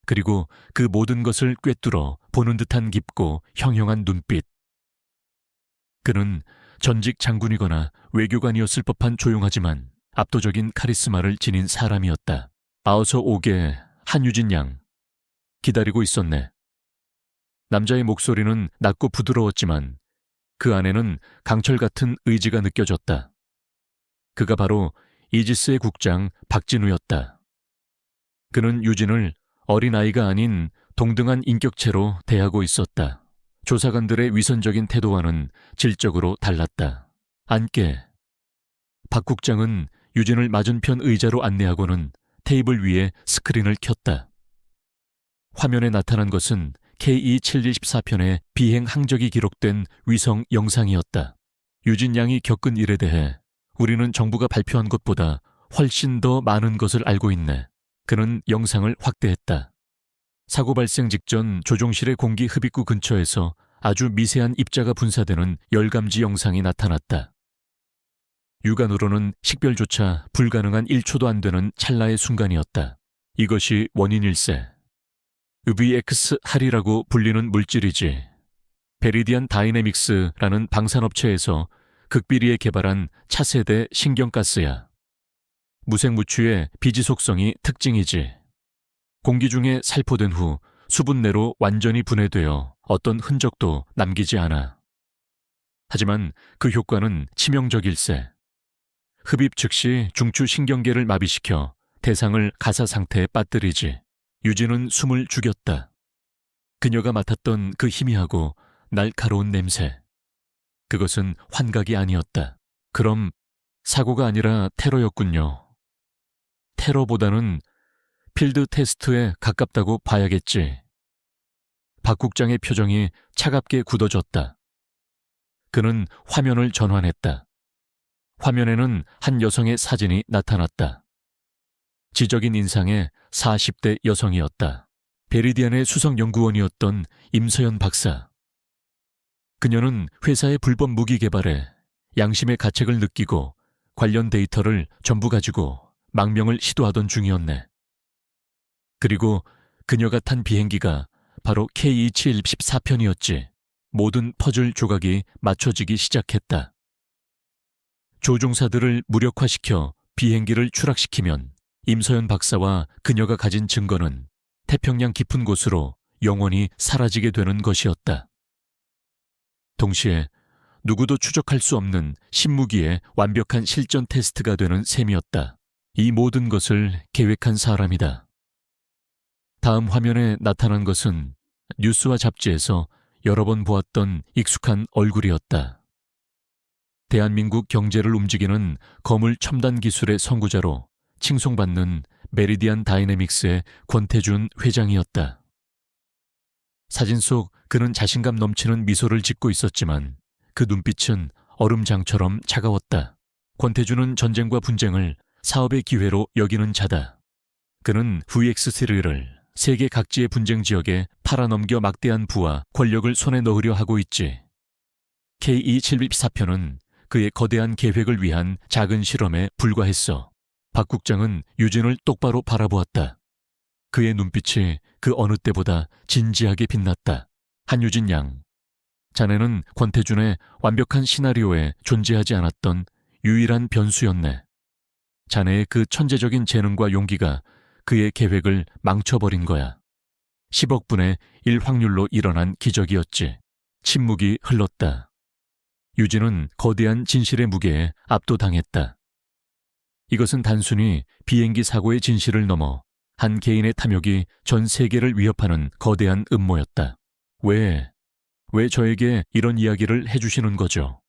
그리고 그 모든 것을 꿰뚫어 보는 듯한 깊고 형형한 눈빛. 그는 전직 장군이거나 외교관이었을 법한 조용하지만 압도적인 카리스마를 지닌 사람이었다. 어서 오게, 한유진 양. 기다리고 있었네. 남자의 목소리는 낮고 부드러웠지만 그 안에는 강철 같은 의지가 느껴졌다. 그가 바로 이지스의 국장 박진우였다. 그는 유진을 어린아이가 아닌 동등한 인격체로 대하고 있었다. 조사관들의 위선적인 태도와는 질적으로 달랐다. 앉게. 박 국장은 유진을 맞은편 의자로 안내하고는 테이블 위에 스크린을 켰다. 화면에 나타난 것은 KE-714편의 비행 항적이 기록된 위성 영상이었다. 유진 양이 겪은 일에 대해 우리는 정부가 발표한 것보다 훨씬 더 많은 것을 알고 있네. 그는 영상을 확대했다. 사고 발생 직전 조종실의 공기 흡입구 근처에서 아주 미세한 입자가 분사되는 열감지 영상이 나타났다. 육안으로는 식별조차 불가능한 1초도 안 되는 찰나의 순간이었다. 이것이 원인일세. VX-할이라고 불리는 물질이지. 베리디안 다이내믹스라는 방산업체에서 극비리에 개발한 차세대 신경가스야. 무색무취의 비지속성이 특징이지. 공기 중에 살포된 후 수분 내로 완전히 분해되어 어떤 흔적도 남기지 않아. 하지만 그 효과는 치명적일세. 흡입 즉시 중추 신경계를 마비시켜 대상을 가사 상태에 빠뜨리지. 유진은 숨을 죽였다. 그녀가 맡았던 그 희미하고 날카로운 냄새. 그것은 환각이 아니었다. 그럼 사고가 아니라 테러였군요. 테러보다는 필드 테스트에 가깝다고 봐야겠지. 박 국장의 표정이 차갑게 굳어졌다. 그는 화면을 전환했다. 화면에는 한 여성의 사진이 나타났다. 지적인 인상의 40대 여성이었다. 베리디안의 수석연구원이었던 임서연 박사. 그녀는 회사의 불법 무기 개발에 양심의 가책을 느끼고 관련 데이터를 전부 가지고 망명을 시도하던 중이었네. 그리고 그녀가 탄 비행기가 바로 K2714편이었지. 모든 퍼즐 조각이 맞춰지기 시작했다. 조종사들을 무력화시켜 비행기를 추락시키면 임서연 박사와 그녀가 가진 증거는 태평양 깊은 곳으로 영원히 사라지게 되는 것이었다. 동시에 누구도 추적할 수 없는 신무기의 완벽한 실전 테스트가 되는 셈이었다. 이 모든 것을 계획한 사람이다. 다음 화면에 나타난 것은 뉴스와 잡지에서 여러 번 보았던 익숙한 얼굴이었다. 대한민국 경제를 움직이는 거물 첨단 기술의 선구자로 칭송받는 메리디안 다이내믹스의 권태준 회장이었다. 사진 속 그는 자신감 넘치는 미소를 짓고 있었지만 그 눈빛은 얼음장처럼 차가웠다. 권태준은 전쟁과 분쟁을 사업의 기회로 여기는 자다. 그는 VX3를 세계 각지의 분쟁 지역에 팔아넘겨 막대한 부와 권력을 손에 넣으려 하고 있지. K2714편은 그의 거대한 계획을 위한 작은 실험에 불과했어. 박 국장은 유진을 똑바로 바라보았다. 그의 눈빛이 그 어느 때보다 진지하게 빛났다. 한유진 양, 자네는 권태준의 완벽한 시나리오에 존재하지 않았던 유일한 변수였네. 자네의 그 천재적인 재능과 용기가 그의 계획을 망쳐버린 거야. 10억 분의 1 확률로 일어난 기적이었지. 침묵이 흘렀다. 유진은 거대한 진실의 무게에 압도당했다. 이것은 단순히 비행기 사고의 진실을 넘어 한 개인의 탐욕이 전 세계를 위협하는 거대한 음모였다. 왜 저에게 이런 이야기를 해주시는 거죠?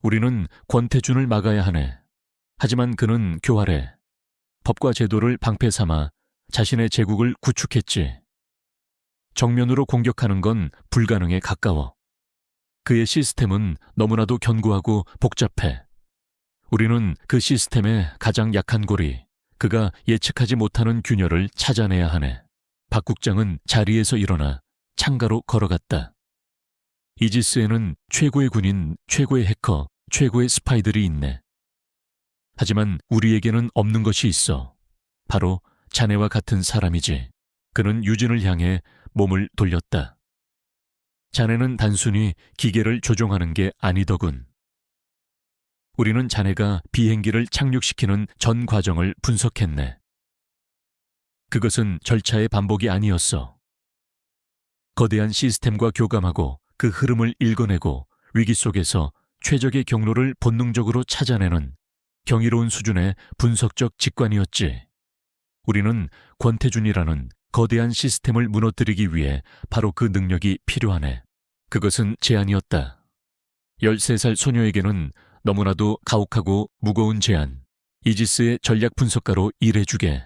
우리는 권태준을 막아야 하네. 하지만 그는 교활해. 법과 제도를 방패 삼아 자신의 제국을 구축했지. 정면으로 공격하는 건 불가능에 가까워. 그의 시스템은 너무나도 견고하고 복잡해. 우리는 그 시스템의 가장 약한 고리, 그가 예측하지 못하는 균열을 찾아내야 하네. 박 국장은 자리에서 일어나 창가로 걸어갔다. 이지스에는 최고의 군인, 최고의 해커, 최고의 스파이들이 있네. 하지만 우리에게는 없는 것이 있어. 바로 자네와 같은 사람이지. 그는 유진을 향해 몸을 돌렸다. 자네는 단순히 기계를 조종하는 게 아니더군. 우리는 자네가 비행기를 착륙시키는 전 과정을 분석했네. 그것은 절차의 반복이 아니었어. 거대한 시스템과 교감하고 그 흐름을 읽어내고 위기 속에서 최적의 경로를 본능적으로 찾아내는 경이로운 수준의 분석적 직관이었지. 우리는 권태준이라는 거대한 시스템을 무너뜨리기 위해 바로 그 능력이 필요하네. 그것은 제안이었다. 13살 소녀에게는 너무나도 가혹하고 무거운 제안. 이지스의 전략 분석가로 일해주게.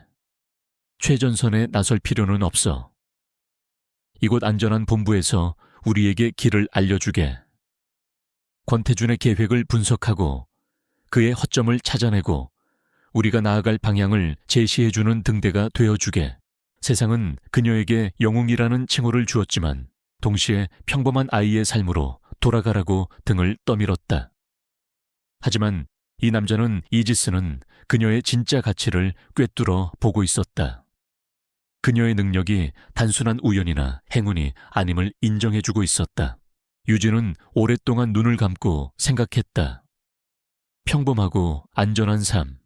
최전선에 나설 필요는 없어. 이곳 안전한 본부에서 우리에게 길을 알려주게. 권태준의 계획을 분석하고 그의 허점을 찾아내고 우리가 나아갈 방향을 제시해주는 등대가 되어주게. 세상은 그녀에게 영웅이라는 칭호를 주었지만 동시에 평범한 아이의 삶으로 돌아가라고 등을 떠밀었다. 하지만 이 남자는 이지스는 그녀의 진짜 가치를 꿰뚫어 보고 있었다. 그녀의 능력이 단순한 우연이나 행운이 아님을 인정해주고 있었다. 유진은 오랫동안 눈을 감고 생각했다. 평범하고 안전한 삶,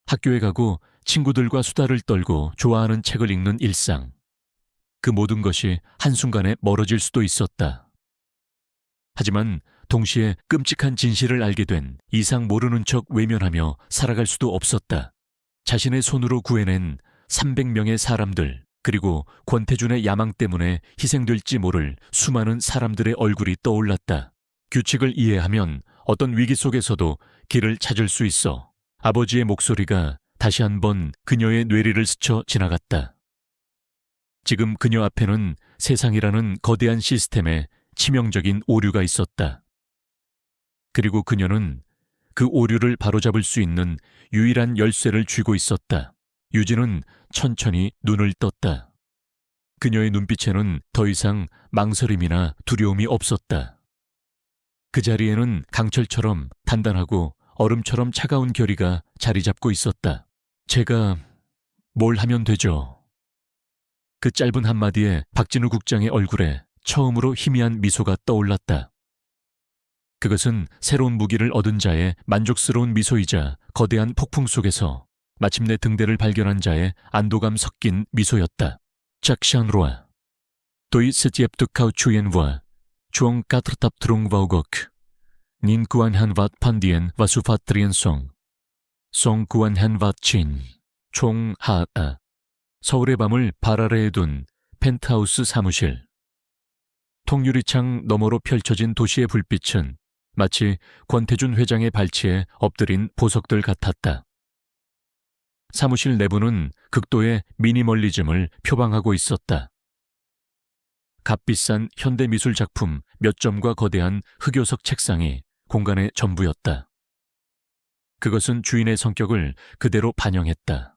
학교에 가고 친구들과 수다를 떨고 좋아하는 책을 읽는 일상. 그 모든 것이 한순간에 멀어질 수도 있었다. 하지만 동시에 끔찍한 진실을 알게 된 이상 모르는 척 외면하며 살아갈 수도 없었다. 자신의 손으로 구해낸 300명의 사람들, 그리고 권태준의 야망 때문에 희생될지 모를 수많은 사람들의 얼굴이 떠올랐다. 규칙을 이해하면 어떤 위기 속에서도 길을 찾을 수 있어. 아버지의 목소리가 다시 한번 그녀의 뇌리를 스쳐 지나갔다. 지금 그녀 앞에는 세상이라는 거대한 시스템에 치명적인 오류가 있었다. 그리고 그녀는 그 오류를 바로잡을 수 있는 유일한 열쇠를 쥐고 있었다. 유진은 천천히 눈을 떴다. 그녀의 눈빛에는 더 이상 망설임이나 두려움이 없었다. 그 자리에는 강철처럼 단단하고 얼음처럼 차가운 결의가 자리 잡고 있었다. 제가 뭘 하면 되죠? 그 짧은 한마디에 박진우 국장의 얼굴에 처음으로 희미한 미소가 떠올랐다. 그것은 새로운 무기를 얻은 자의 만족스러운 미소이자 거대한 폭풍 속에서 마침내 등대를 발견한 자의 안도감 섞인 미소였다. Chắc rồi. Tôi sẽ tiếp tục câu chuyện và chuông cát tập trung vào góc. Nhìn quan han vạt pandien và su phát triền song quan han vạt 친. 총 하아. 서울의 밤을 발 아래에 둔 펜트하우스 사무실. 통유리창 너머로 펼쳐진 도시의 불빛은 마치 권태준 회장의 발치에 엎드린 보석들 같았다. 사무실 내부는 극도의 미니멀리즘을 표방하고 있었다. 값비싼 현대미술 작품 몇 점과 거대한 흑요석 책상이 공간의 전부였다. 그것은 주인의 성격을 그대로 반영했다.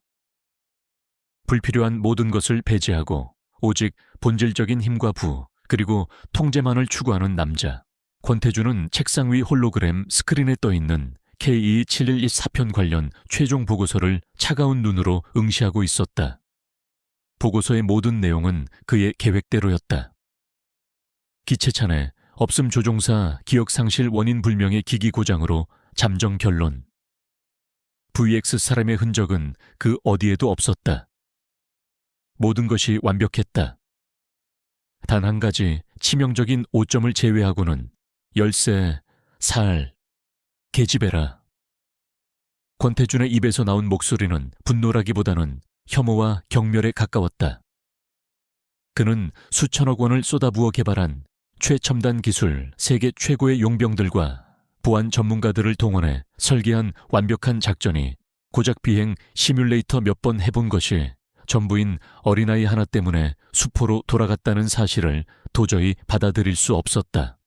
불필요한 모든 것을 배제하고 오직 본질적인 힘과 부, 그리고 통제만을 추구하는 남자. 권태준은 책상 위 홀로그램 스크린에 떠있는 K27124편 관련 최종 보고서를 차가운 눈으로 응시하고 있었다. 보고서의 모든 내용은 그의 계획대로였다. 기체찬에 없음 조종사 기억상실 원인 불명의 기기 고장으로 잠정 결론. VX 사람의 흔적은 그 어디에도 없었다. 모든 것이 완벽했다. 단 한 가지 치명적인 오점을 제외하고는 열쇠, 살, 계집애라. 권태준의 입에서 나온 목소리는 분노라기보다는 혐오와 경멸에 가까웠다. 그는 수천억 원을 쏟아부어 개발한 최첨단 기술, 세계 최고의 용병들과 보안 전문가들을 동원해 설계한 완벽한 작전이 고작 비행 시뮬레이터 몇 번 해본 것이 전부인 어린아이 하나 때문에 수포로 돌아갔다는 사실을 도저히 받아들일 수 없었다.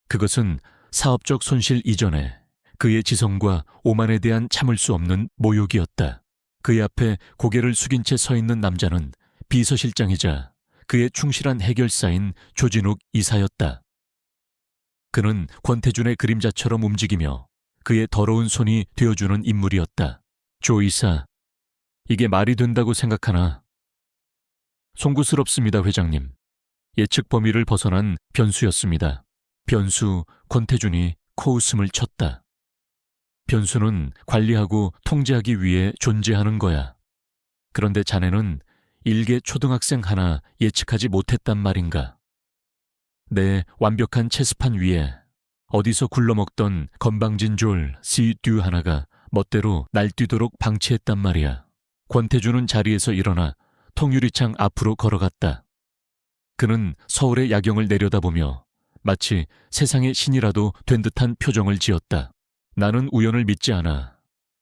그것은 사업적 손실 이전에 그의 지성과 오만에 대한 참을 수 없는 모욕이었다. 그의 앞에 고개를 숙인 채 서 있는 남자는 비서실장이자 그의 충실한 해결사인 조진욱 이사였다. 그는 권태준의 그림자처럼 움직이며 그의 더러운 손이 되어주는 인물이었다. 조 이사, 이게 말이 된다고 생각하나? 송구스럽습니다, 회장님. 예측 범위를 벗어난 변수였습니다. 변수, 권태준이 코웃음을 쳤다. 변수는 관리하고 통제하기 위해 존재하는 거야. 그런데 자네는 일개 초등학생 하나 예측하지 못했단 말인가. 내 완벽한 체스판 위에 어디서 굴러먹던 건방진졸 C-듀 하나가 멋대로 날뛰도록 방치했단 말이야. 권태준은 자리에서 일어나 통유리창 앞으로 걸어갔다. 그는 서울의 야경을 내려다보며 마치 세상의 신이라도 된 듯한 표정을 지었다. 나는 우연을 믿지 않아.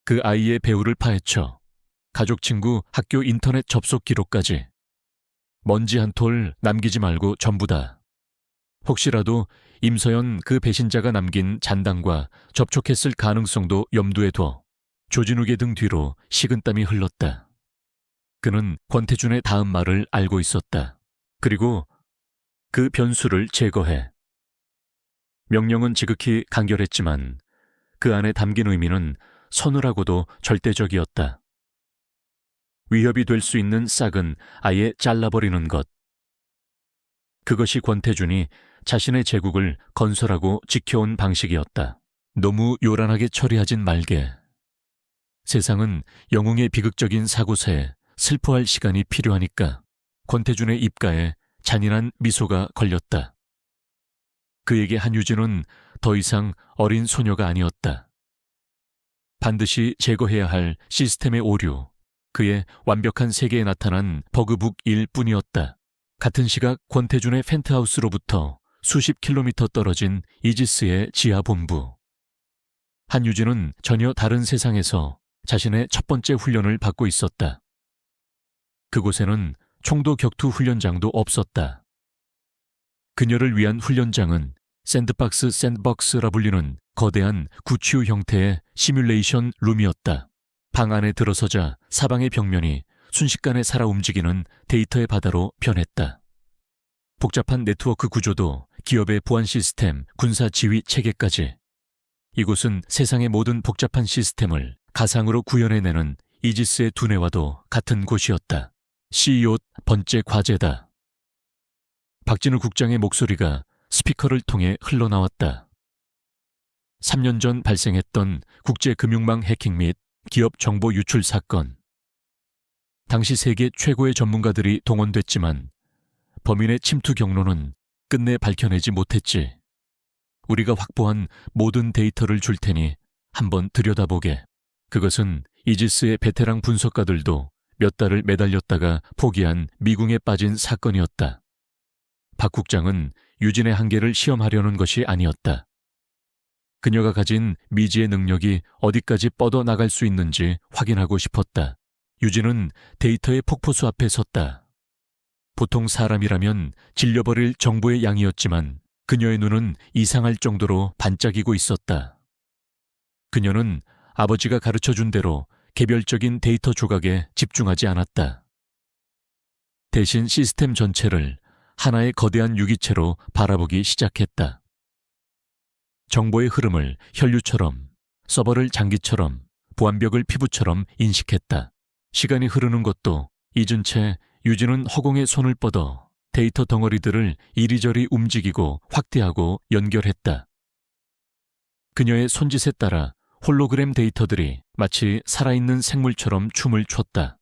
그 아이의 배우를 파헤쳐 가족, 친구, 학교 인터넷 접속 기록까지 먼지 한 톨 남기지 말고 전부 다. 혹시라도 임서연 그 배신자가 남긴 잔당과 접촉했을 가능성도 염두에 둬. 조진욱의 등 뒤로 식은땀이 흘렀다. 그는 권태준의 다음 말을 알고 있었다. 그리고 그 변수를 제거해. 명령은 지극히 간결했지만 그 안에 담긴 의미는 서늘하고도 절대적이었다. 위협이 될 수 있는 싹은 아예 잘라버리는 것. 그것이 권태준이 자신의 제국을 건설하고 지켜온 방식이었다. 너무 요란하게 처리하진 말게. 세상은 영웅의 비극적인 사고새에 슬퍼할 시간이 필요하니까. 권태준의 입가에 잔인한 미소가 걸렸다. 그에게 한유진은 더 이상 어린 소녀가 아니었다. 반드시 제거해야 할 시스템의 오류, 그의 완벽한 세계에 나타난 버그북일 뿐이었다. 같은 시각 권태준의 펜트하우스로부터 수십 킬로미터 떨어진 이지스의 지하 본부. 한유진은 전혀 다른 세상에서 자신의 첫 번째 훈련을 받고 있었다. 그곳에는 총도 격투 훈련장도 없었다. 그녀를 위한 훈련장은 샌드박스라 불리는 거대한 구치우 형태의 시뮬레이션 룸이었다. 방 안에 들어서자 사방의 벽면이 순식간에 살아 움직이는 데이터의 바다로 변했다. 복잡한 네트워크 구조도 기업의 보안 시스템, 군사 지휘 체계까지. 이곳은 세상의 모든 복잡한 시스템을 가상으로 구현해내는 이지스의 두뇌와도 같은 곳이었다. CEO 번째 과제다. 박진우 국장의 목소리가 스피커를 통해 흘러나왔다. 3년 전 발생했던 국제금융망 해킹 및 기업 정보 유출 사건. 당시 세계 최고의 전문가들이 동원됐지만 범인의 침투 경로는 끝내 밝혀내지 못했지. 우리가 확보한 모든 데이터를 줄 테니 한번 들여다보게. 그것은 이지스의 베테랑 분석가들도 몇 달을 매달렸다가 포기한 미궁에 빠진 사건이었다. 박 국장은 유진의 한계를 시험하려는 것이 아니었다. 그녀가 가진 미지의 능력이 어디까지 뻗어나갈 수 있는지 확인하고 싶었다. 유진은 데이터의 폭포수 앞에 섰다. 보통 사람이라면 질려버릴 정보의 양이었지만 그녀의 눈은 이상할 정도로 반짝이고 있었다. 그녀는 아버지가 가르쳐준 대로 개별적인 데이터 조각에 집중하지 않았다. 대신 시스템 전체를 하나의 거대한 유기체로 바라보기 시작했다. 정보의 흐름을 혈류처럼, 서버를 장기처럼, 보안벽을 피부처럼 인식했다. 시간이 흐르는 것도 잊은 채 유진은 허공에 손을 뻗어 데이터 덩어리들을 이리저리 움직이고 확대하고 연결했다. 그녀의 손짓에 따라 홀로그램 데이터들이 마치 살아있는 생물처럼 춤을 췄다.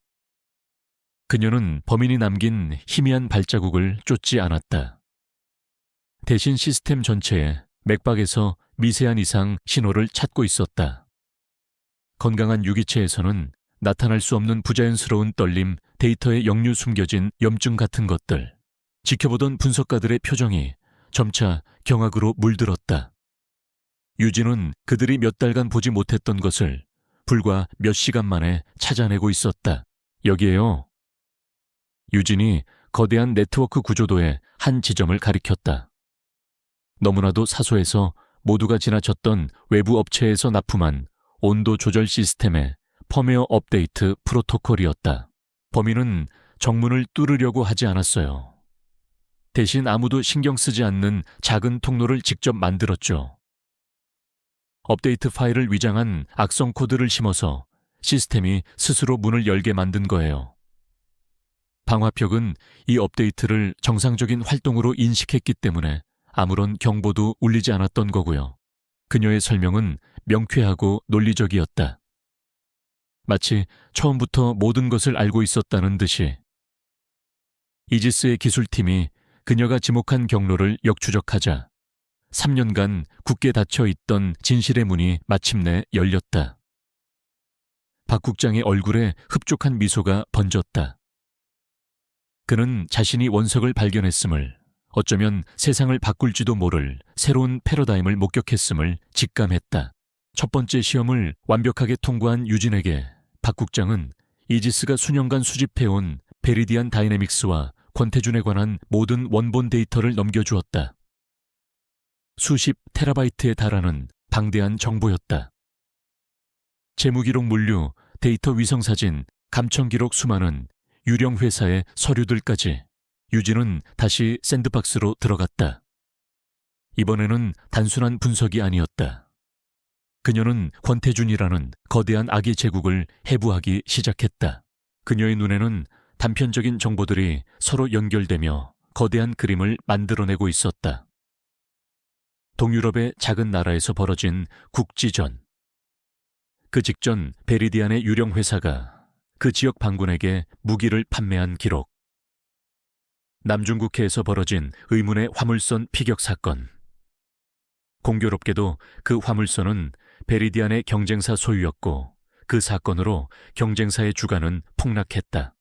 그녀는 범인이 남긴 희미한 발자국을 쫓지 않았다. 대신 시스템 전체에 맥박에서 미세한 이상 신호를 찾고 있었다. 건강한 유기체에서는 나타날 수 없는 부자연스러운 떨림, 데이터에 역류 숨겨진 염증 같은 것들. 지켜보던 분석가들의 표정이 점차 경악으로 물들었다. 유진은 그들이 몇 달간 보지 못했던 것을 불과 몇 시간 만에 찾아내고 있었다. 여기에요. 유진이 거대한 네트워크 구조도의 한 지점을 가리켰다. 너무나도 사소해서 모두가 지나쳤던 외부 업체에서 납품한 온도 조절 시스템의 펌웨어 업데이트 프로토콜이었다. 범인은 정문을 뚫으려고 하지 않았어요. 대신 아무도 신경 쓰지 않는 작은 통로를 직접 만들었죠. 업데이트 파일을 위장한 악성 코드를 심어서 시스템이 스스로 문을 열게 만든 거예요. 방화벽은 이 업데이트를 정상적인 활동으로 인식했기 때문에 아무런 경보도 울리지 않았던 거고요. 그녀의 설명은 명쾌하고 논리적이었다. 마치 처음부터 모든 것을 알고 있었다는 듯이. 이지스의 기술팀이 그녀가 지목한 경로를 역추적하자 3년간 굳게 닫혀 있던 진실의 문이 마침내 열렸다. 박 국장의 얼굴에 흡족한 미소가 번졌다. 그는 자신이 원석을 발견했음을, 어쩌면 세상을 바꿀지도 모를 새로운 패러다임을 목격했음을 직감했다. 첫 번째 시험을 완벽하게 통과한 유진에게 박 국장은 이지스가 수년간 수집해온 베리디안 다이내믹스와 권태준에 관한 모든 원본 데이터를 넘겨주었다. 수십 테라바이트에 달하는 방대한 정보였다. 재무기록 물류, 데이터 위성사진, 감청기록 수많은 유령 회사의 서류들까지. 유진은 다시 샌드박스로 들어갔다. 이번에는 단순한 분석이 아니었다. 그녀는 권태준이라는 거대한 악의 제국을 해부하기 시작했다. 그녀의 눈에는 단편적인 정보들이 서로 연결되며 거대한 그림을 만들어내고 있었다. 동유럽의 작은 나라에서 벌어진 국지전. 그 직전 베리디안의 유령 회사가 그 지역 반군에게 무기를 판매한 기록. 남중국해에서 벌어진 의문의 화물선 피격 사건. 공교롭게도 그 화물선은 베리디안의 경쟁사 소유였고 그 사건으로 경쟁사의 주가는 폭락했다.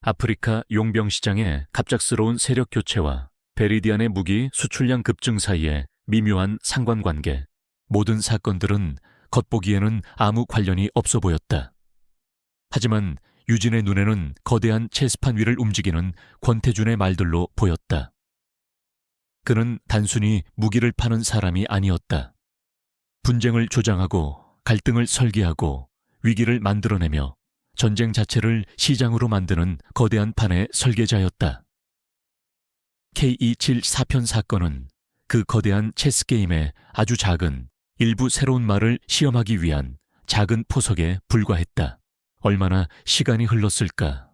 아프리카 용병 시장의 갑작스러운 세력 교체와 베리디안의 무기 수출량 급증 사이에 미묘한 상관관계, 모든 사건들은 겉보기에는 아무 관련이 없어 보였다. 하지만 유진의 눈에는 거대한 체스판 위를 움직이는 권태준의 말들로 보였다. 그는 단순히 무기를 파는 사람이 아니었다. 분쟁을 조장하고 갈등을 설계하고 위기를 만들어내며 전쟁 자체를 시장으로 만드는 거대한 판의 설계자였다. K274편 사건은 그 거대한 체스게임의 아주 작은 일부 새로운 말을 시험하기 위한 작은 포석에 불과했다. 얼마나 시간이 흘렀을까.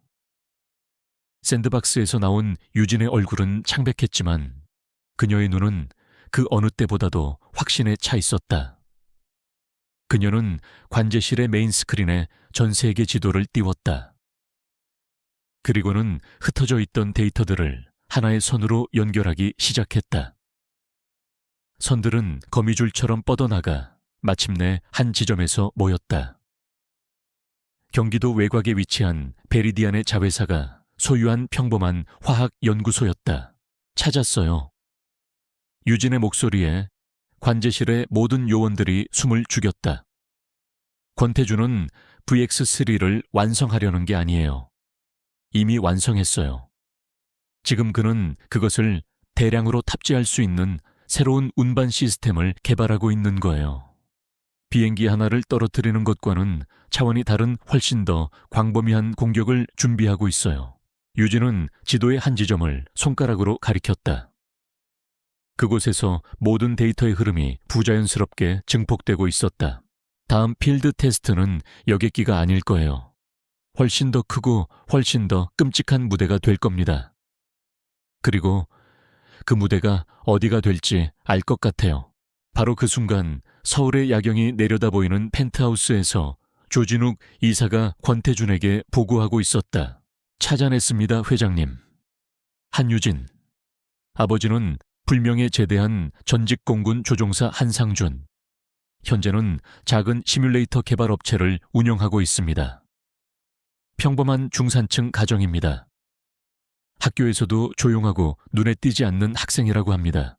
샌드박스에서 나온 유진의 얼굴은 창백했지만 그녀의 눈은 그 어느 때보다도 확신에 차 있었다. 그녀는 관제실의 메인 스크린에 전 세계 지도를 띄웠다. 그리고는 흩어져 있던 데이터들을 하나의 선으로 연결하기 시작했다. 선들은 거미줄처럼 뻗어나가 마침내 한 지점에서 모였다. 경기도 외곽에 위치한 베리디안의 자회사가 소유한 평범한 화학 연구소였다. 찾았어요. 유진의 목소리에 관제실의 모든 요원들이 숨을 죽였다. 권태준은 VX3를 완성하려는 게 아니에요. 이미 완성했어요. 지금 그는 그것을 대량으로 탑재할 수 있는 새로운 운반 시스템을 개발하고 있는 거예요. 비행기 하나를 떨어뜨리는 것과는 차원이 다른 훨씬 더 광범위한 공격을 준비하고 있어요. 유진은 지도의 한 지점을 손가락으로 가리켰다. 그곳에서 모든 데이터의 흐름이 부자연스럽게 증폭되고 있었다. 다음 필드 테스트는 여객기가 아닐 거예요. 훨씬 더 크고 훨씬 더 끔찍한 무대가 될 겁니다. 그리고 그 무대가 어디가 될지 알 것 같아요. 바로 그 순간 서울의 야경이 내려다 보이는 펜트하우스에서 조진욱 이사가 권태준에게 보고하고 있었다. 찾아냈습니다, 회장님. 한유진. 아버지는 불명예 제대한 전직 공군 조종사 한상준. 현재는 작은 시뮬레이터 개발 업체를 운영하고 있습니다. 평범한 중산층 가정입니다. 학교에서도 조용하고 눈에 띄지 않는 학생이라고 합니다.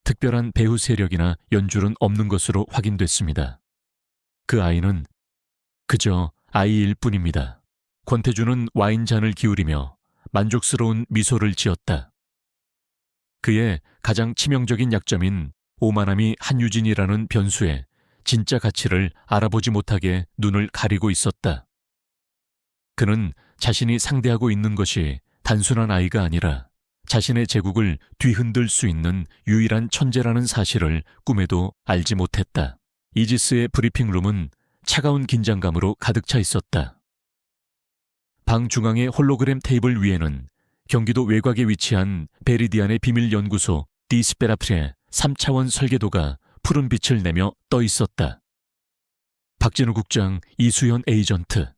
특별한 배후 세력이나 연줄은 없는 것으로 확인됐습니다. 그 아이는 그저 아이일 뿐입니다. 권태준은 와인잔을 기울이며 만족스러운 미소를 지었다. 그의 가장 치명적인 약점인 오만함이 한유진이라는 변수의 진짜 가치를 알아보지 못하게 눈을 가리고 있었다. 그는 자신이 상대하고 있는 것이 단순한 아이가 아니라 자신의 제국을 뒤흔들 수 있는 유일한 천재라는 사실을 꿈에도 알지 못했다. 이지스의 브리핑룸은 차가운 긴장감으로 가득 차 있었다. 방 중앙의 홀로그램 테이블 위에는 경기도 외곽에 위치한 베리디안의 비밀연구소 디스페라프의 3차원 설계도가 푸른 빛을 내며 떠 있었다. 박진우 국장, 이수연 에이전트,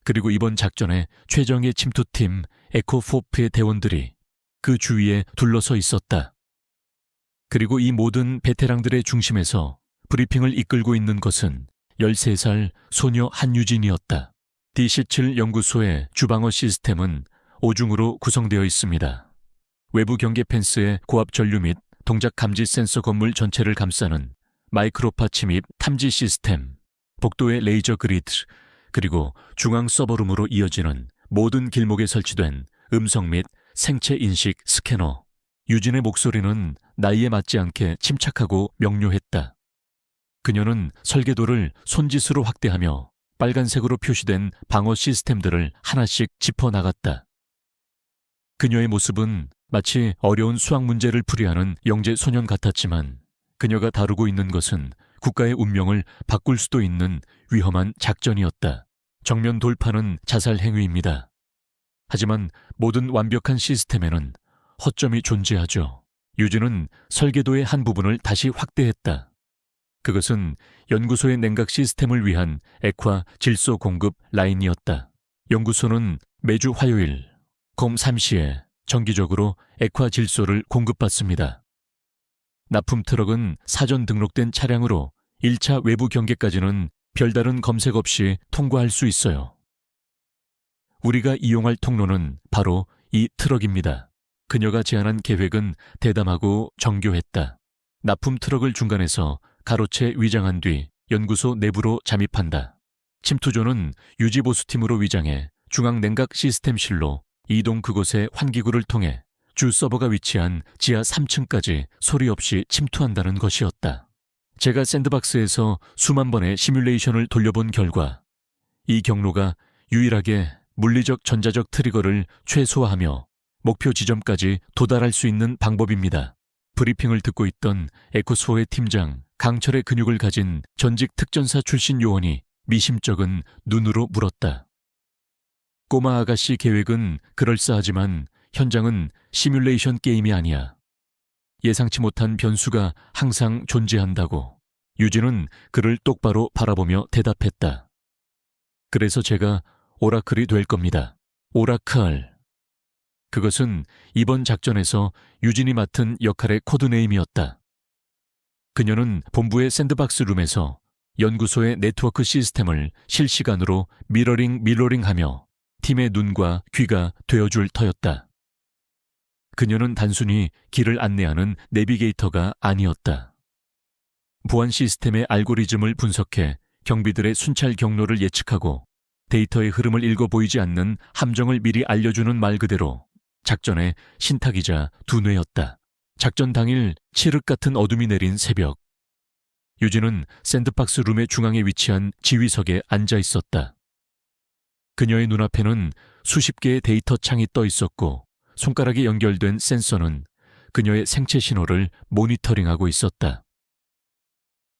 그리고 이번 작전의 최정예 침투팀 에코포프의 대원들이 그 주위에 둘러서 있었다. 그리고 이 모든 베테랑들의 중심에서 브리핑을 이끌고 있는 것은 13살 소녀 한유진이었다. D17 연구소의 주방어 시스템은 오중으로 구성되어 있습니다. 외부 경계 펜스의 고압 전류 및 동작 감지 센서 건물 전체를 감싸는 마이크로파 침입 탐지 시스템, 복도의 레이저 그리드, 그리고 중앙 서버룸으로 이어지는 모든 길목에 설치된 음성 및 생체 인식 스캐너. 유진의 목소리는 나이에 맞지 않게 침착하고 명료했다. 그녀는 설계도를 손짓으로 확대하며 빨간색으로 표시된 방어 시스템들을 하나씩 짚어나갔다. 그녀의 모습은 마치 어려운 수학 문제를 풀이하는 영재 소년 같았지만 그녀가 다루고 있는 것은 국가의 운명을 바꿀 수도 있는 위험한 작전이었다. 정면 돌파는 자살 행위입니다. 하지만 모든 완벽한 시스템에는 허점이 존재하죠. 유진은 설계도의 한 부분을 다시 확대했다. 그것은 연구소의 냉각 시스템을 위한 액화 질소 공급 라인이었다. 연구소는 매주 화요일 검 3시에 정기적으로 액화 질소를 공급받습니다. 납품 트럭은 사전 등록된 차량으로 1차 외부 경계까지는 별다른 검색 없이 통과할 수 있어요. 우리가 이용할 통로는 바로 이 트럭입니다. 그녀가 제안한 계획은 대담하고 정교했다. 납품 트럭을 중간에서 가로채 위장한 뒤 연구소 내부로 잠입한다. 침투조는 유지보수팀으로 위장해 중앙냉각 시스템실로 이동. 그곳의 환기구를 통해 주 서버가 위치한 지하 3층까지 소리 없이 침투한다는 것이었다. 제가 샌드박스에서 수만 번의 시뮬레이션을 돌려본 결과 이 경로가 유일하게 물리적 전자적 트리거를 최소화하며 목표 지점까지 도달할 수 있는 방법입니다. 브리핑을 듣고 있던 에코스포의 팀장 강철의 근육을 가진 전직 특전사 출신 요원이 미심쩍은 눈으로 물었다. 꼬마 아가씨 계획은 그럴싸하지만 현장은 시뮬레이션 게임이 아니야. 예상치 못한 변수가 항상 존재한다고. 유진은 그를 똑바로 바라보며 대답했다. 그래서 제가 오라클이 될 겁니다. 오라클. 그것은 이번 작전에서 유진이 맡은 역할의 코드네임이었다. 그녀는 본부의 샌드박스 룸에서 연구소의 네트워크 시스템을 실시간으로 미러링하며 팀의 눈과 귀가 되어줄 터였다. 그녀는 단순히 길을 안내하는 내비게이터가 아니었다. 보안 시스템의 알고리즘을 분석해 경비들의 순찰 경로를 예측하고 데이터의 흐름을 읽어 보이지 않는 함정을 미리 알려주는 말 그대로 작전의 신탁이자 두뇌였다. 작전 당일 칠흑 같은 어둠이 내린 새벽. 유진은 샌드박스 룸의 중앙에 위치한 지휘석에 앉아 있었다. 그녀의 눈앞에는 수십 개의 데이터 창이 떠 있었고 손가락에 연결된 센서는 그녀의 생체 신호를 모니터링하고 있었다.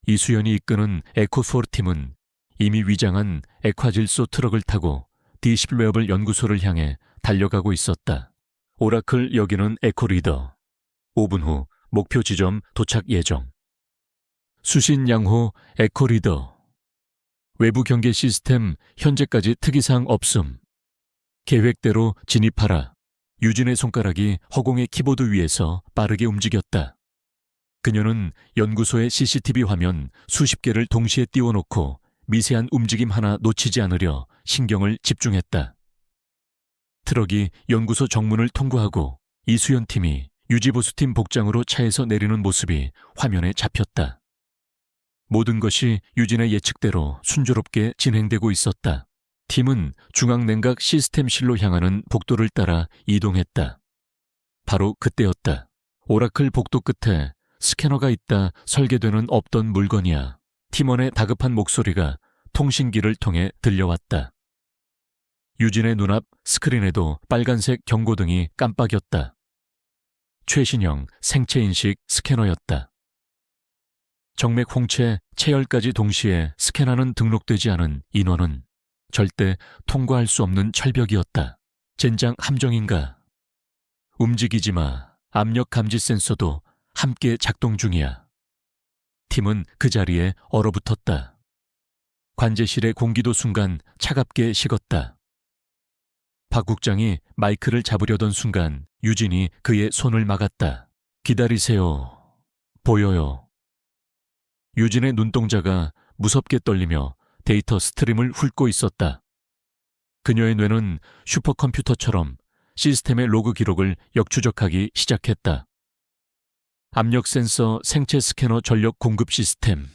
이수연이 이끄는 에코4 팀은 이미 위장한 액화질소 트럭을 타고 디시플웨어블 연구소를 향해 달려가고 있었다. 오라클 여기는 에코리더. 5분 후 목표 지점 도착 예정. 수신양호 에코리더. 외부 경계 시스템 현재까지 특이사항 없음. 계획대로 진입하라. 유진의 손가락이 허공의 키보드 위에서 빠르게 움직였다. 그녀는 연구소의 CCTV 화면 수십 개를 동시에 띄워놓고 미세한 움직임 하나 놓치지 않으려 신경을 집중했다. 트럭이 연구소 정문을 통과하고 이수연 팀이 유지보수팀 복장으로 차에서 내리는 모습이 화면에 잡혔다. 모든 것이 유진의 예측대로 순조롭게 진행되고 있었다. 팀은 중앙냉각 시스템실로 향하는 복도를 따라 이동했다. 바로 그때였다. 오라클 복도 끝에 스캐너가 있다 설계되는 없던 물건이야. 팀원의 다급한 목소리가 통신기를 통해 들려왔다. 유진의 눈앞 스크린에도 빨간색 경고등이 깜빡였다. 최신형 생체인식 스캐너였다. 정맥 홍채, 체열까지 동시에 스캔하는 등록되지 않은 인원은 절대 통과할 수 없는 철벽이었다. 젠장 함정인가? 움직이지 마. 압력 감지 센서도 함께 작동 중이야. 팀은 그 자리에 얼어붙었다. 관제실의 공기도 순간 차갑게 식었다. 박 국장이 마이크를 잡으려던 순간 유진이 그의 손을 막았다. 기다리세요. 보여요. 유진의 눈동자가 무섭게 떨리며 데이터 스트림을 훑고 있었다. 그녀의 뇌는 슈퍼컴퓨터처럼 시스템의 로그 기록을 역추적하기 시작했다. 압력 센서, 생체 스캐너 전력 공급 시스템.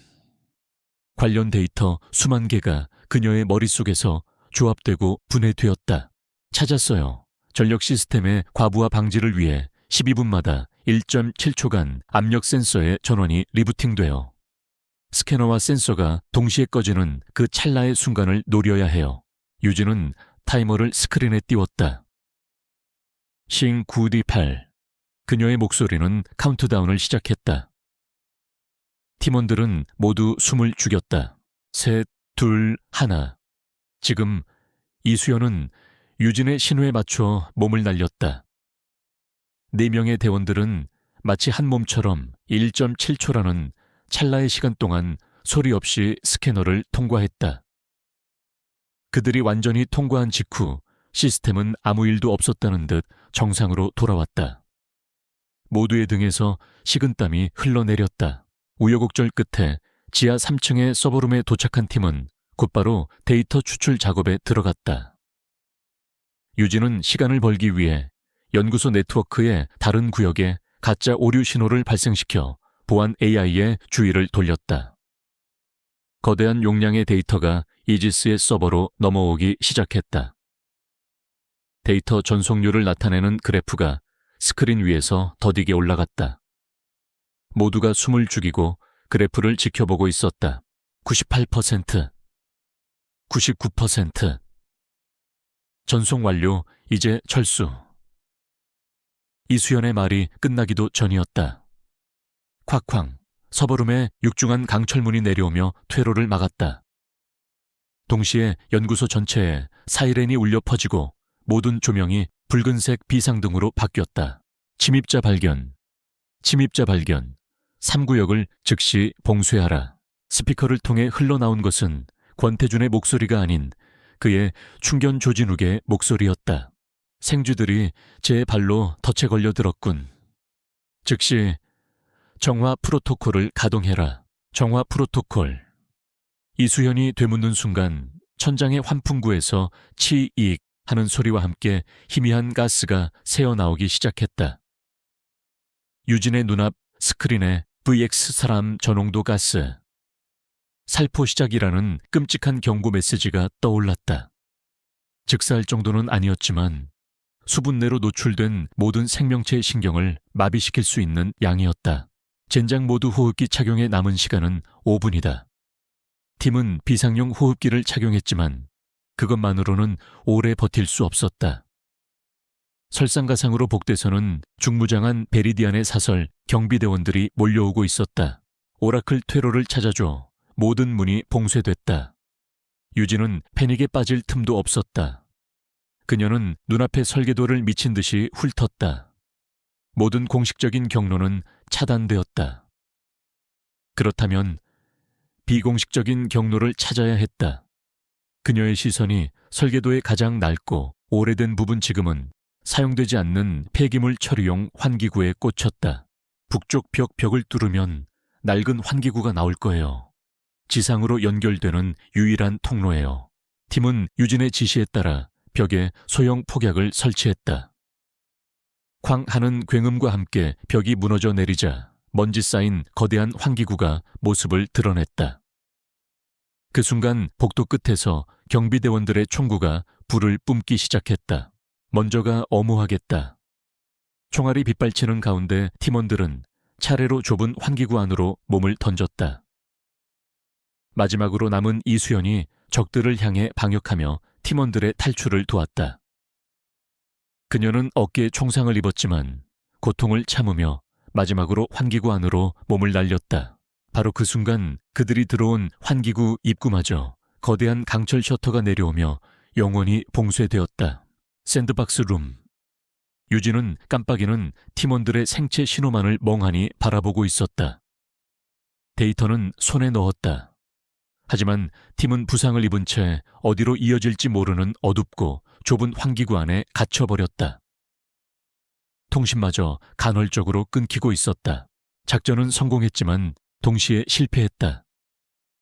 관련 데이터 수만 개가 그녀의 머릿속에서 조합되고 분해되었다. 찾았어요. 전력 시스템의 과부하 방지를 위해 12분마다 1.7초간 압력 센서의 전원이 리부팅되어 스캐너와 센서가 동시에 꺼지는 그 찰나의 순간을 노려야 해요. 유진은 타이머를 스크린에 띄웠다. 싱 9D8. 그녀의 목소리는 카운트다운을 시작했다. 팀원들은 모두 숨을 죽였다. 3, 2, 1. 지금 이수연은 유진의 신호에 맞춰 몸을 날렸다. 4명의 대원들은 마치 한 몸처럼 1.7초라는 찰나의 시간 동안 소리 없이 스캐너를 통과했다. 그들이 완전히 통과한 직후 시스템은 아무 일도 없었다는 듯 정상으로 돌아왔다. 모두의 등에서 식은땀이 흘러내렸다. 우여곡절 끝에 지하 3층의 서버룸에 도착한 팀은 곧바로 데이터 추출 작업에 들어갔다. 유진은 시간을 벌기 위해 연구소 네트워크의 다른 구역에 가짜 오류 신호를 발생시켜 보안 AI의 주의를 돌렸다. 거대한 용량의 데이터가 이지스의 서버로 넘어오기 시작했다. 데이터 전송률을 나타내는 그래프가 스크린 위에서 더디게 올라갔다. 모두가 숨을 죽이고 그래프를 지켜보고 있었다. 98%, 99%. 전송 완료, 이제 철수. 이수연의 말이 끝나기도 전이었다. 콱쾅, 서버룸에 육중한 강철문이 내려오며 퇴로를 막았다. 동시에 연구소 전체에 사이렌이 울려 퍼지고 모든 조명이 붉은색 비상등으로 바뀌었다. 침입자 발견, 침입자 발견. 3구역을 즉시 봉쇄하라. 스피커를 통해 흘러나온 것은 권태준의 목소리가 아닌 그의 충견 조진욱의 목소리였다. 생쥐들이 제 발로 덫에 걸려 들었군. 즉시 정화 프로토콜을 가동해라. 정화 프로토콜. 이수연이 되묻는 순간 천장의 환풍구에서 치익 하는 소리와 함께 희미한 가스가 새어나오기 시작했다. 유진의 눈앞 스크린에 VX 사람 저농도 가스. 살포 시작이라는 끔찍한 경고 메시지가 떠올랐다. 즉사할 정도는 아니었지만 수분 내로 노출된 모든 생명체의 신경을 마비시킬 수 있는 양이었다. 젠장 모드 호흡기 착용에 남은 시간은 5분이다. 팀은 비상용 호흡기를 착용했지만 그것만으로는 오래 버틸 수 없었다. 설상가상으로 복대서는 중무장한 베리디안의 사설 경비대원들이 몰려오고 있었다. 오라클 퇴로를 찾아줘. 모든 문이 봉쇄됐다. 유진은 패닉에 빠질 틈도 없었다. 그녀는 눈앞의 설계도를 미친 듯이 훑었다. 모든 공식적인 경로는 차단되었다. 그렇다면 비공식적인 경로를 찾아야 했다. 그녀의 시선이 설계도의 가장 낡고 오래된 부분 지금은 사용되지 않는 폐기물 처리용 환기구에 꽂혔다. 북쪽 벽을 뚫으면 낡은 환기구가 나올 거예요. 지상으로 연결되는 유일한 통로예요. 팀은 유진의 지시에 따라 벽에 소형 폭약을 설치했다. 쾅 하는 굉음과 함께 벽이 무너져 내리자 먼지 쌓인 거대한 환기구가 모습을 드러냈다. 그 순간 복도 끝에서 경비대원들의 총구가 불을 뿜기 시작했다. 먼저가 엄호하겠다. 총알이 빗발치는 가운데 팀원들은 차례로 좁은 환기구 안으로 몸을 던졌다. 마지막으로 남은 이수연이 적들을 향해 방역하며 팀원들의 탈출을 도왔다. 그녀는 어깨에 총상을 입었지만 고통을 참으며 마지막으로 환기구 안으로 몸을 날렸다. 바로 그 순간 그들이 들어온 환기구 입구마저 거대한 강철 셔터가 내려오며 영원히 봉쇄되었다. 샌드박스 룸. 유진은 깜빡이는 팀원들의 생체 신호만을 멍하니 바라보고 있었다. 데이터는 손에 넣었다. 하지만 팀은 부상을 입은 채 어디로 이어질지 모르는 어둡고 좁은 환기구 안에 갇혀버렸다. 통신마저 간헐적으로 끊기고 있었다. 작전은 성공했지만 동시에 실패했다.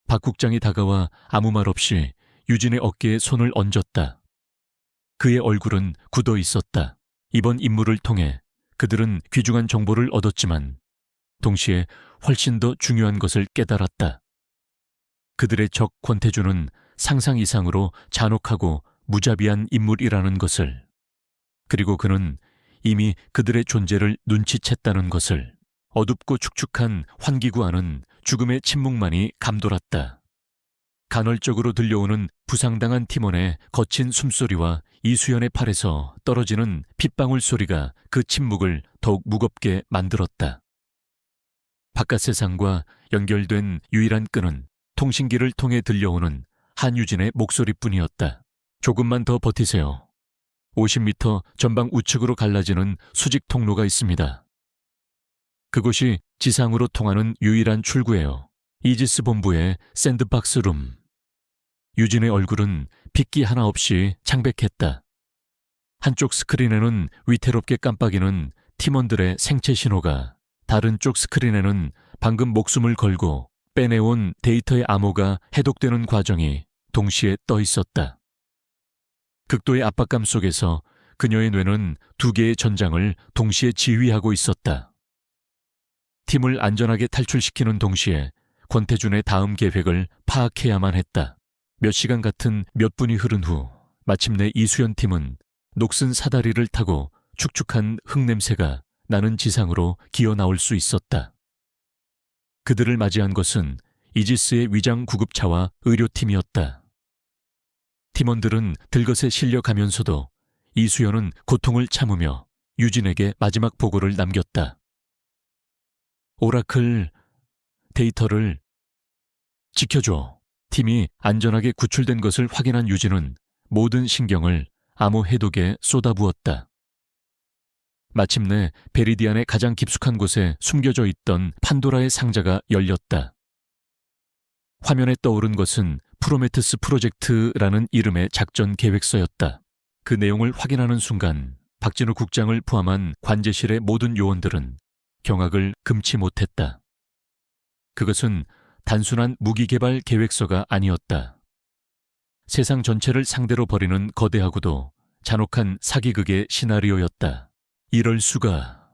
박 국장이 다가와 아무 말 없이 유진의 어깨에 손을 얹었다. 그의 얼굴은 굳어 있었다. 이번 임무를 통해 그들은 귀중한 정보를 얻었지만 동시에 훨씬 더 중요한 것을 깨달았다. 그들의 적 권태준은 상상 이상으로 잔혹하고 무자비한 인물이라는 것을, 그리고 그는 이미 그들의 존재를 눈치챘다는 것을. 어둡고 축축한 환기구 안은 죽음의 침묵만이 감돌았다. 간헐적으로 들려오는 부상당한 팀원의 거친 숨소리와 이수연의 팔에서 떨어지는 핏방울 소리가 그 침묵을 더욱 무겁게 만들었다. 바깥 세상과 연결된 유일한 끈은 통신기를 통해 들려오는 한유진의 목소리뿐이었다. 조금만 더 버티세요. 50m 전방 우측으로 갈라지는 수직 통로가 있습니다. 그곳이 지상으로 통하는 유일한 출구예요. 이지스 본부의 샌드박스 룸. 유진의 얼굴은 핏기 하나 없이 창백했다. 한쪽 스크린에는 위태롭게 깜빡이는 팀원들의 생체 신호가 다른 쪽 스크린에는 방금 목숨을 걸고 빼내온 데이터의 암호가 해독되는 과정이 동시에 떠 있었다. 극도의 압박감 속에서 그녀의 뇌는 두 개의 전장을 동시에 지휘하고 있었다. 팀을 안전하게 탈출시키는 동시에 권태준의 다음 계획을 파악해야만 했다. 몇 시간 같은 몇 분이 흐른 후 마침내 이수연 팀은 녹슨 사다리를 타고 축축한 흙냄새가 나는 지상으로 기어 나올 수 있었다. 그들을 맞이한 것은 이지스의 위장 구급차와 의료팀이었다. 팀원들은 들것에 실려가면서도 이수연은 고통을 참으며 유진에게 마지막 보고를 남겼다. 오라클 데이터를 지켜줘. 팀이 안전하게 구출된 것을 확인한 유진은 모든 신경을 암호 해독에 쏟아부었다. 마침내 베리디안의 가장 깊숙한 곳에 숨겨져 있던 판도라의 상자가 열렸다. 화면에 떠오른 것은 프로메테스 프로젝트라는 이름의 작전 계획서였다. 그 내용을 확인하는 순간 박진우 국장을 포함한 관제실의 모든 요원들은 경악을 금치 못했다. 그것은 단순한 무기 개발 계획서가 아니었다. 세상 전체를 상대로 벌이는 거대하고도 잔혹한 사기극의 시나리오였다. 이럴 수가.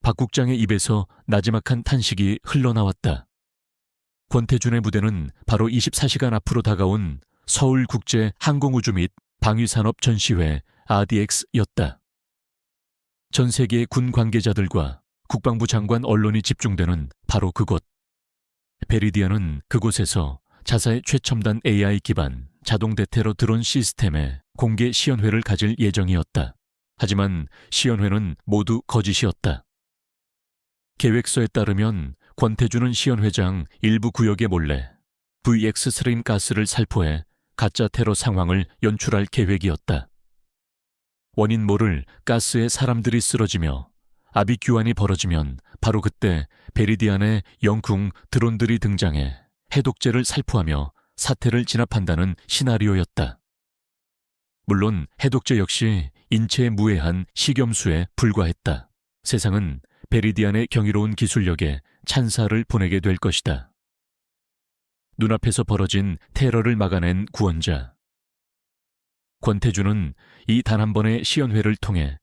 박 국장의 입에서 나지막한 탄식이 흘러나왔다. 권태준의 부대는 바로 24시간 앞으로 다가온 서울국제항공우주 및 방위산업 전시회 RDX였다. 전 세계의 군 관계자들과 국방부 장관 언론이 집중되는 바로 그곳. 베리디안은 그곳에서 자사의 최첨단 AI 기반 자동 대테러 드론 시스템의 공개 시연회를 가질 예정이었다. 하지만 시연회는 모두 거짓이었다. 계획서에 따르면 권태준은 시연회장 일부 구역에 몰래 VX 스트림 가스를 살포해 가짜 테러 상황을 연출할 계획이었다. 원인 모를 가스에 사람들이 쓰러지며 아비규환이 벌어지면 바로 그때 베리디안의 영쿵 드론들이 등장해 해독제를 살포하며 사태를 진압한다는 시나리오였다. 물론 해독제 역시 인체에 무해한 식염수에 불과했다. 세상은 베리디안의 경이로운 기술력에 찬사를 보내게 될 것이다. 눈앞에서 벌어진 테러를 막아낸 구원자. 권태준은 이 단 한 번의 시연회를 통해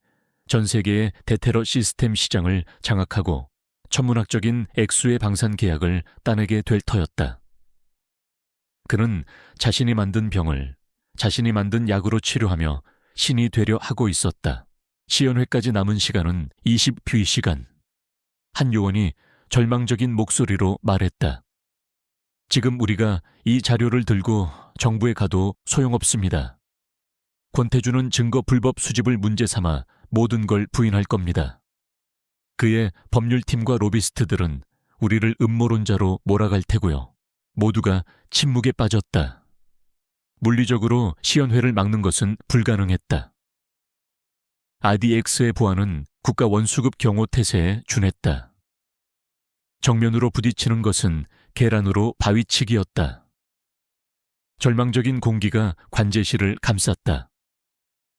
전 세계의 대테러 시스템 시장을 장악하고 천문학적인 액수의 방산 계약을 따내게 될 터였다. 그는 자신이 만든 병을 자신이 만든 약으로 치료하며 신이 되려 하고 있었다. 시연회까지 남은 시간은 20휴일시간. 한 요원이 절망적인 목소리로 말했다. 지금 우리가 이 자료를 들고 정부에 가도 소용없습니다. 권태준은 증거 불법 수집을 문제 삼아 모든 걸 부인할 겁니다. 그의 법률팀과 로비스트들은 우리를 음모론자로 몰아갈 테고요. 모두가 침묵에 빠졌다. 물리적으로 시연회를 막는 것은 불가능했다. RDX의 보안은 국가 원수급 경호 태세에 준했다. 정면으로 부딪히는 것은 계란으로 바위치기였다. 절망적인 공기가 관제실을 감쌌다.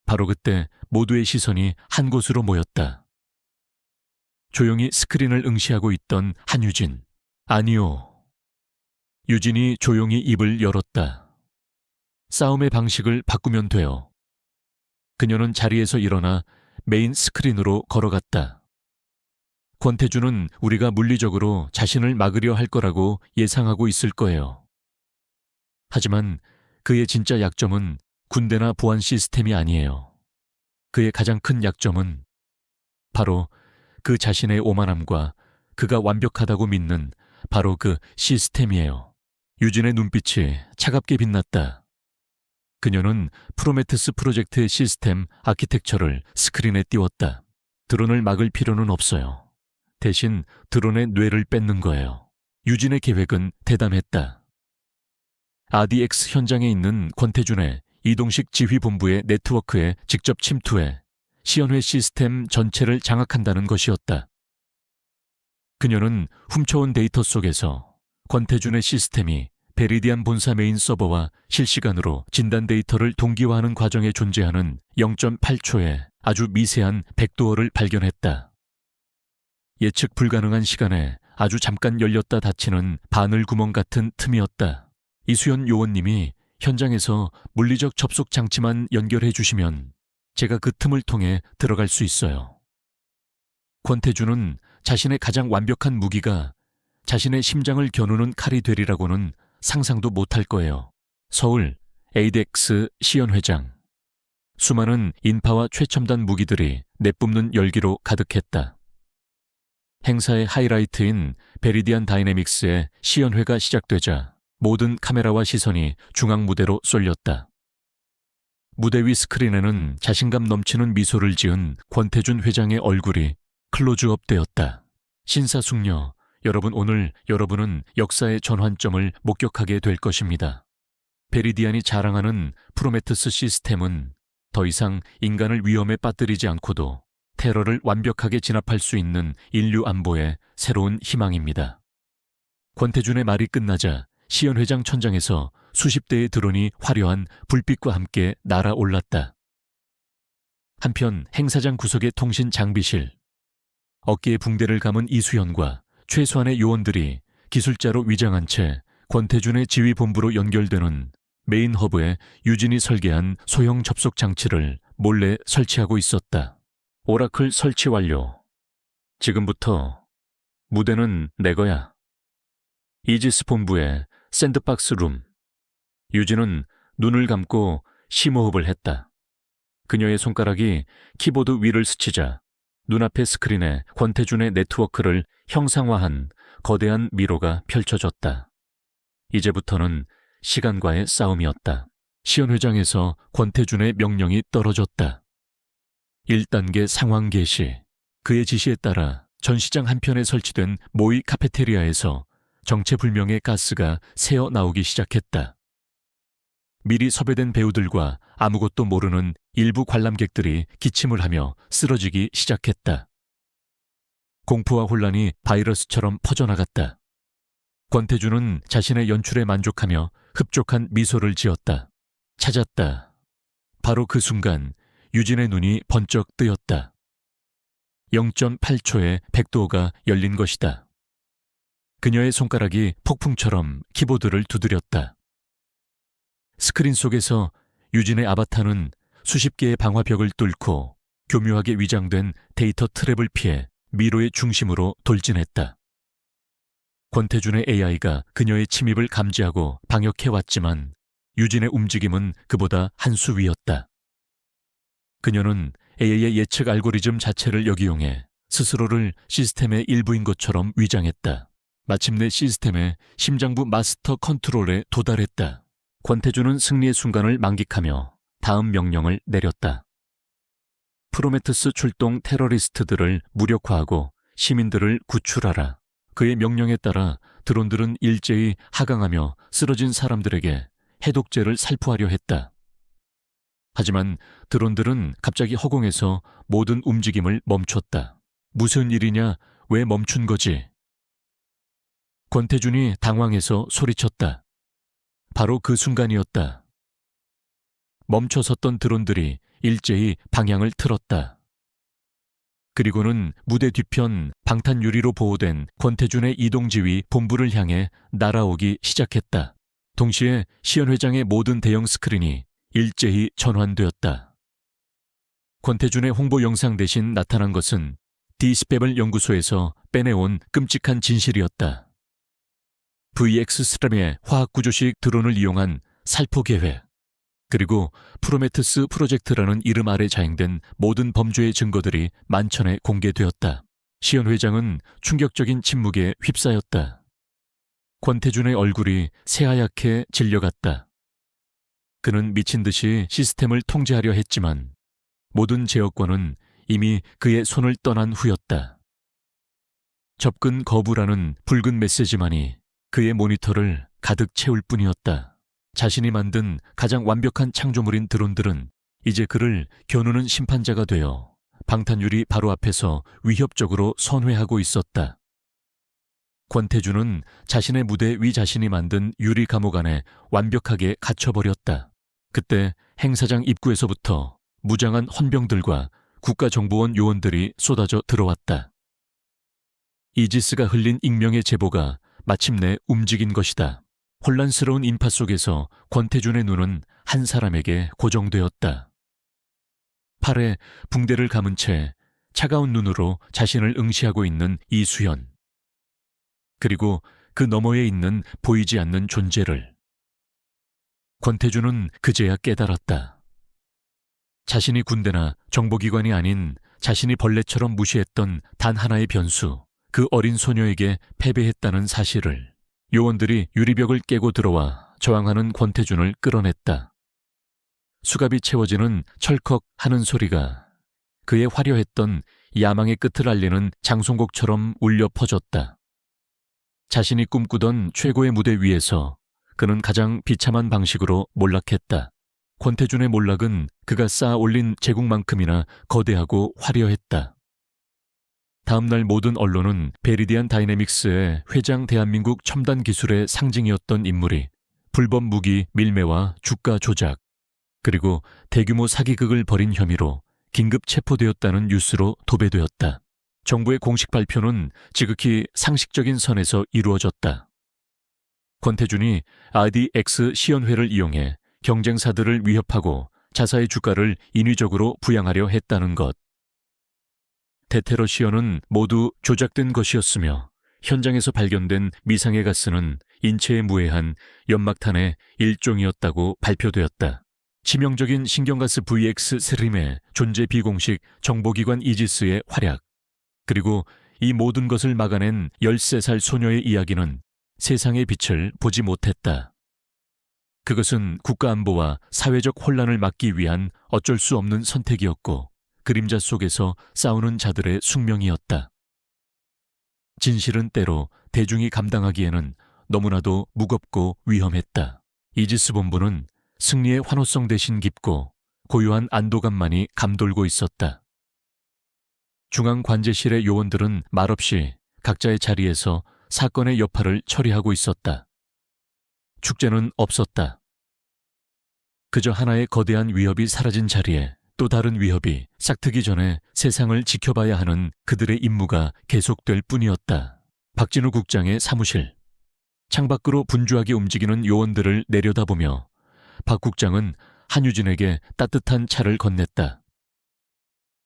바로 그때 모두의 시선이 한 곳으로 모였다. 조용히 스크린을 응시하고 있던 한유진. 아니요. 유진이 조용히 입을 열었다. 싸움의 방식을 바꾸면 돼요. 그녀는 자리에서 일어나 메인 스크린으로 걸어갔다. 권태준은 우리가 물리적으로 자신을 막으려 할 거라고 예상하고 있을 거예요. 하지만 그의 진짜 약점은 군대나 보안 시스템이 아니에요. 그의 가장 큰 약점은 바로 그 자신의 오만함과 그가 완벽하다고 믿는 바로 그 시스템이에요. 유진의 눈빛이 차갑게 빛났다. 그녀는 프로메테스 프로젝트의 시스템 아키텍처를 스크린에 띄웠다. 드론을 막을 필요는 없어요. 대신 드론의 뇌를 뺏는 거예요. 유진의 계획은 대담했다. RDX 현장에 있는 권태준의 이동식 지휘본부의 네트워크에 직접 침투해 시연회 시스템 전체를 장악한다는 것이었다. 그녀는 훔쳐온 데이터 속에서 권태준의 시스템이 베리디안 본사 메인 서버와 실시간으로 진단 데이터를 동기화하는 과정에 존재하는 0.8초의 아주 미세한 백도어를 발견했다. 예측 불가능한 시간에 아주 잠깐 열렸다 닫히는 바늘 구멍 같은 틈이었다. 이수연 요원님이 현장에서 물리적 접속 장치만 연결해 주시면 제가 그 틈을 통해 들어갈 수 있어요. 권태주는 자신의 가장 완벽한 무기가 자신의 심장을 겨누는 칼이 되리라고는 상상도 못할 거예요. 서울 에이덱스 시연 회장. 수많은 인파와 최첨단 무기들이 내뿜는 열기로 가득했다. 행사의 하이라이트인 베리디안 다이내믹스의 시연회가 시작되자 모든 카메라와 시선이 중앙 무대로 쏠렸다. 무대 위 스크린에는 자신감 넘치는 미소를 지은 권태준 회장의 얼굴이 클로즈업 되었다. 신사숙녀, 여러분, 오늘 여러분은 역사의 전환점을 목격하게 될 것입니다. 베리디안이 자랑하는 프로메테우스 시스템은 더 이상 인간을 위험에 빠뜨리지 않고도 테러를 완벽하게 진압할 수 있는 인류 안보의 새로운 희망입니다. 권태준의 말이 끝나자 시연 회장 천장에서 수십 대의 드론이 화려한 불빛과 함께 날아올랐다. 한편 행사장 구석의 통신 장비실. 어깨에 붕대를 감은 이수연과 최소한의 요원들이 기술자로 위장한 채 권태준의 지휘본부로 연결되는 메인 허브에 유진이 설계한 소형 접속 장치를 몰래 설치하고 있었다. 오라클 설치 완료. 지금부터 무대는 내 거야. 이지스 본부의 샌드박스 룸. 유진은 눈을 감고 심호흡을 했다. 그녀의 손가락이 키보드 위를 스치자 눈앞의 스크린에 권태준의 네트워크를 형상화한 거대한 미로가 펼쳐졌다. 이제부터는 시간과의 싸움이었다. 시연 회장에서 권태준의 명령이 떨어졌다. 1단계 상황 개시. 그의 지시에 따라 전시장 한편에 설치된 모의 카페테리아에서 정체불명의 가스가 새어 나오기 시작했다. 미리 섭외된 배우들과 아무것도 모르는 일부 관람객들이 기침을 하며 쓰러지기 시작했다. 공포와 혼란이 바이러스처럼 퍼져나갔다. 권태준은 자신의 연출에 만족하며 흡족한 미소를 지었다. 찾았다. 바로 그 순간 유진의 눈이 번쩍 뜨였다. 0.8초에 백도어가 열린 것이다. 그녀의 손가락이 폭풍처럼 키보드를 두드렸다. 스크린 속에서 유진의 아바타는 수십 개의 방화벽을 뚫고 교묘하게 위장된 데이터 트랩을 피해 미로의 중심으로 돌진했다. 권태준의 AI가 그녀의 침입을 감지하고 방역해왔지만 유진의 움직임은 그보다 한 수 위였다. 그녀는 AI의 예측 알고리즘 자체를 역이용해 스스로를 시스템의 일부인 것처럼 위장했다. 마침내 시스템의 심장부 마스터 컨트롤에 도달했다. 권태준은 승리의 순간을 만끽하며 다음 명령을 내렸다. 프로메테우스 출동 테러리스트들을 무력화하고 시민들을 구출하라. 그의 명령에 따라 드론들은 일제히 하강하며 쓰러진 사람들에게 해독제를 살포하려 했다. 하지만 드론들은 갑자기 허공에서 모든 움직임을 멈췄다. 무슨 일이냐? 왜 멈춘 거지? 권태준이 당황해서 소리쳤다. 바로 그 순간이었다. 멈춰섰던 드론들이 일제히 방향을 틀었다. 그리고는 무대 뒤편 방탄 유리로 보호된 권태준의 이동지휘 본부를 향해 날아오기 시작했다. 동시에 시연 회장의 모든 대형 스크린이 일제히 전환되었다. 권태준의 홍보 영상 대신 나타난 것은 디스페블 연구소에서 빼내온 끔찍한 진실이었다. VX 스트램의 화학구조식 드론을 이용한 살포 계획, 그리고 프로메테우스 프로젝트라는 이름 아래 자행된 모든 범죄의 증거들이 만천에 공개되었다. 시연 회장은 충격적인 침묵에 휩싸였다. 권태준의 얼굴이 새하얗게 질려갔다. 그는 미친 듯이 시스템을 통제하려 했지만 모든 제어권은 이미 그의 손을 떠난 후였다. 접근 거부라는 붉은 메시지만이 그의 모니터를 가득 채울 뿐이었다. 자신이 만든 가장 완벽한 창조물인 드론들은 이제 그를 겨누는 심판자가 되어 방탄유리 바로 앞에서 위협적으로 선회하고 있었다. 권태준은 자신의 무대 위 자신이 만든 유리 감옥 안에 완벽하게 갇혀버렸다. 그때 행사장 입구에서부터 무장한 헌병들과 국가정보원 요원들이 쏟아져 들어왔다. 이지스가 흘린 익명의 제보가 마침내 움직인 것이다. 혼란스러운 인파 속에서 권태준의 눈은 한 사람에게 고정되었다. 팔에 붕대를 감은 채 차가운 눈으로 자신을 응시하고 있는 이수연. 그리고 그 너머에 있는 보이지 않는 존재를. 권태준은 그제야 깨달았다. 자신이 군대나 정보기관이 아닌 자신이 벌레처럼 무시했던 단 하나의 변수, 그 어린 소녀에게 패배했다는 사실을. 요원들이 유리벽을 깨고 들어와 저항하는 권태준을 끌어냈다. 수갑이 채워지는 철컥 하는 소리가 그의 화려했던 야망의 끝을 알리는 장송곡처럼 울려 퍼졌다. 자신이 꿈꾸던 최고의 무대 위에서 그는 가장 비참한 방식으로 몰락했다. 권태준의 몰락은 그가 쌓아 올린 제국만큼이나 거대하고 화려했다. 다음날 모든 언론은 베리디안 다이내믹스의 회장 대한민국 첨단 기술의 상징이었던 인물이 불법 무기 밀매와 주가 조작, 그리고 대규모 사기극을 벌인 혐의로 긴급 체포되었다는 뉴스로 도배되었다. 정부의 공식 발표는 지극히 상식적인 선에서 이루어졌다. 권태준이 RDX 시연회를 이용해 경쟁사들을 위협하고 자사의 주가를 인위적으로 부양하려 했다는 것. 대테러 시연은 모두 조작된 것이었으며 현장에서 발견된 미상의 가스는 인체에 무해한 연막탄의 일종이었다고 발표되었다. 치명적인 신경가스 VX 스림의 존재 비공식 정보기관 이지스의 활약, 그리고 이 모든 것을 막아낸 13살 소녀의 이야기는 세상의 빛을 보지 못했다. 그것은 국가안보와 사회적 혼란을 막기 위한 어쩔 수 없는 선택이었고 그림자 속에서 싸우는 자들의 숙명이었다. 진실은 때로 대중이 감당하기에는 너무나도 무겁고 위험했다. 이지스 본부는 승리의 환호성 대신 깊고 고요한 안도감만이 감돌고 있었다. 중앙관제실의 요원들은 말없이 각자의 자리에서 사건의 여파를 처리하고 있었다. 축제는 없었다. 그저 하나의 거대한 위협이 사라진 자리에 또 다른 위협이 싹트기 전에 세상을 지켜봐야 하는 그들의 임무가 계속될 뿐이었다. 박진우 국장의 사무실. 창밖으로 분주하게 움직이는 요원들을 내려다보며 박 국장은 한유진에게 따뜻한 차를 건넸다.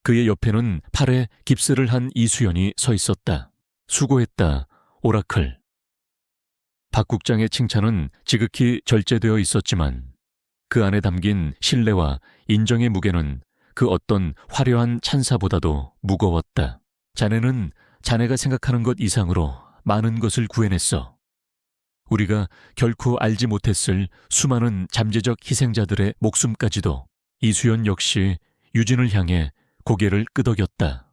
그의 옆에는 팔에 깁스를 한 이수연이 서 있었다. 수고했다, 오라클. 박 국장의 칭찬은 지극히 절제되어 있었지만 그 안에 담긴 신뢰와 인정의 무게는 그 어떤 화려한 찬사보다도 무거웠다. 자네는 자네가 생각하는 것 이상으로 많은 것을 구해냈어. 우리가 결코 알지 못했을 수많은 잠재적 희생자들의 목숨까지도. 이수연 역시 유진을 향해 고개를 끄덕였다.